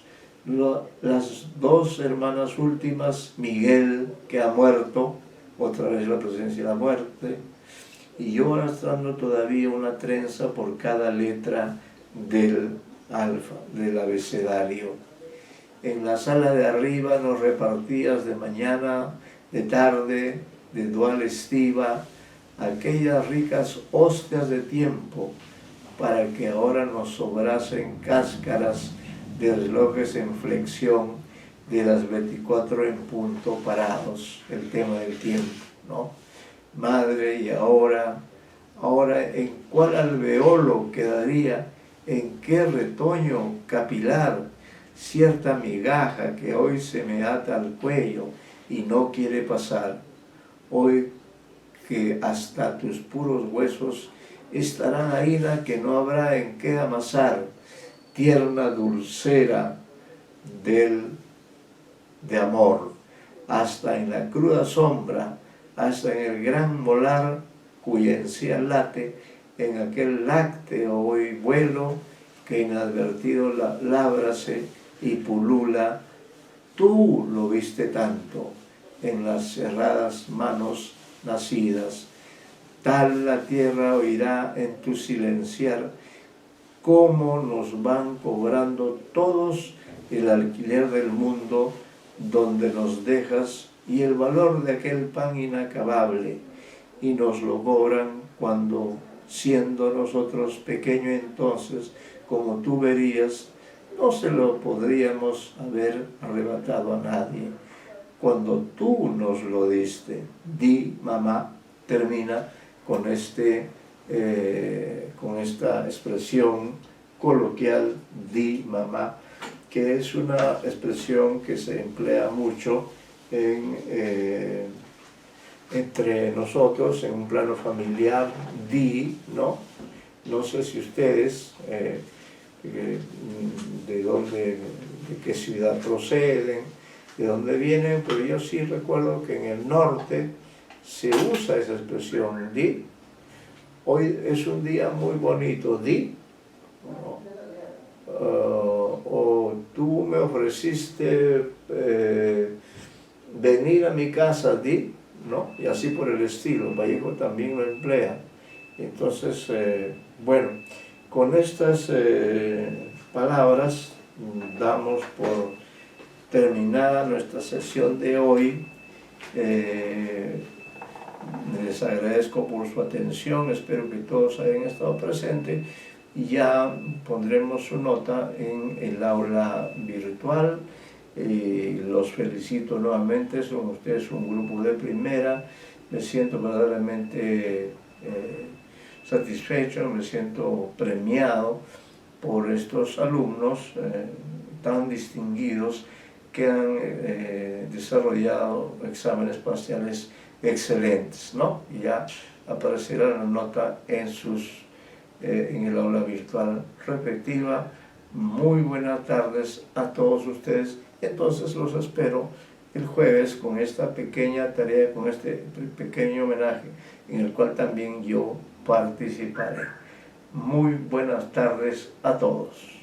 las 2 hermanas últimas, Miguel, que ha muerto, otra vez la presencia de la muerte, y yo arrastrando todavía una trenza por cada letra del abecedario. En la sala de arriba nos repartías de mañana, de tarde, de dual estiva, aquellas ricas hostias de tiempo, para que ahora nos sobrasen cáscaras de relojes en flexión de las 24 en punto parados, el tema del tiempo, ¿no? Madre, y ahora ¿en cuál alveolo quedaría, en qué retoño capilar, cierta migaja que hoy se me ata al cuello y no quiere pasar? Hoy que hasta tus puros huesos estarán harina que no habrá en qué amasar, tierna dulcera de amor, hasta en la cruda sombra, hasta en el gran molar cuya encía late, en aquel lácteo hoy vuelo que inadvertido lábrase y pulula, tú lo viste tanto en las cerradas manos nacidas. Tal la tierra oirá en tu silenciar cómo nos van cobrando todos el alquiler del mundo donde nos dejas y el valor de aquel pan inacabable, y nos lo cobran cuando, siendo nosotros pequeños entonces, como tú verías, no se lo podríamos haber arrebatado a nadie. Cuando tú nos lo diste, di mamá, termina con esta expresión coloquial, di mamá, que es una expresión que se emplea mucho entre nosotros en un plano familiar, di, ¿no? No sé si ustedes, de qué ciudad proceden, de dónde vienen, pero yo sí recuerdo que en el norte se usa esa expresión, di. Hoy es un día muy bonito, di. O tú me ofreciste venir a mi casa, di, ¿no? Y así por el estilo. Vallejo también lo emplea. Entonces, bueno, con estas palabras damos por terminada nuestra sesión de hoy. Les agradezco por su atención, espero que todos hayan estado presentes y ya pondremos su nota en el aula virtual. Los felicito nuevamente, son ustedes un grupo de primera, me siento verdaderamente satisfecho, me siento premiado por estos alumnos tan distinguidos que han desarrollado exámenes parciales excelentes, ¿no? Y ya aparecerá la nota en el aula virtual respectiva. Muy buenas tardes a todos ustedes. Entonces los espero el jueves con esta pequeña tarea, con este pequeño homenaje en el cual también yo participaré. Muy buenas tardes a todos.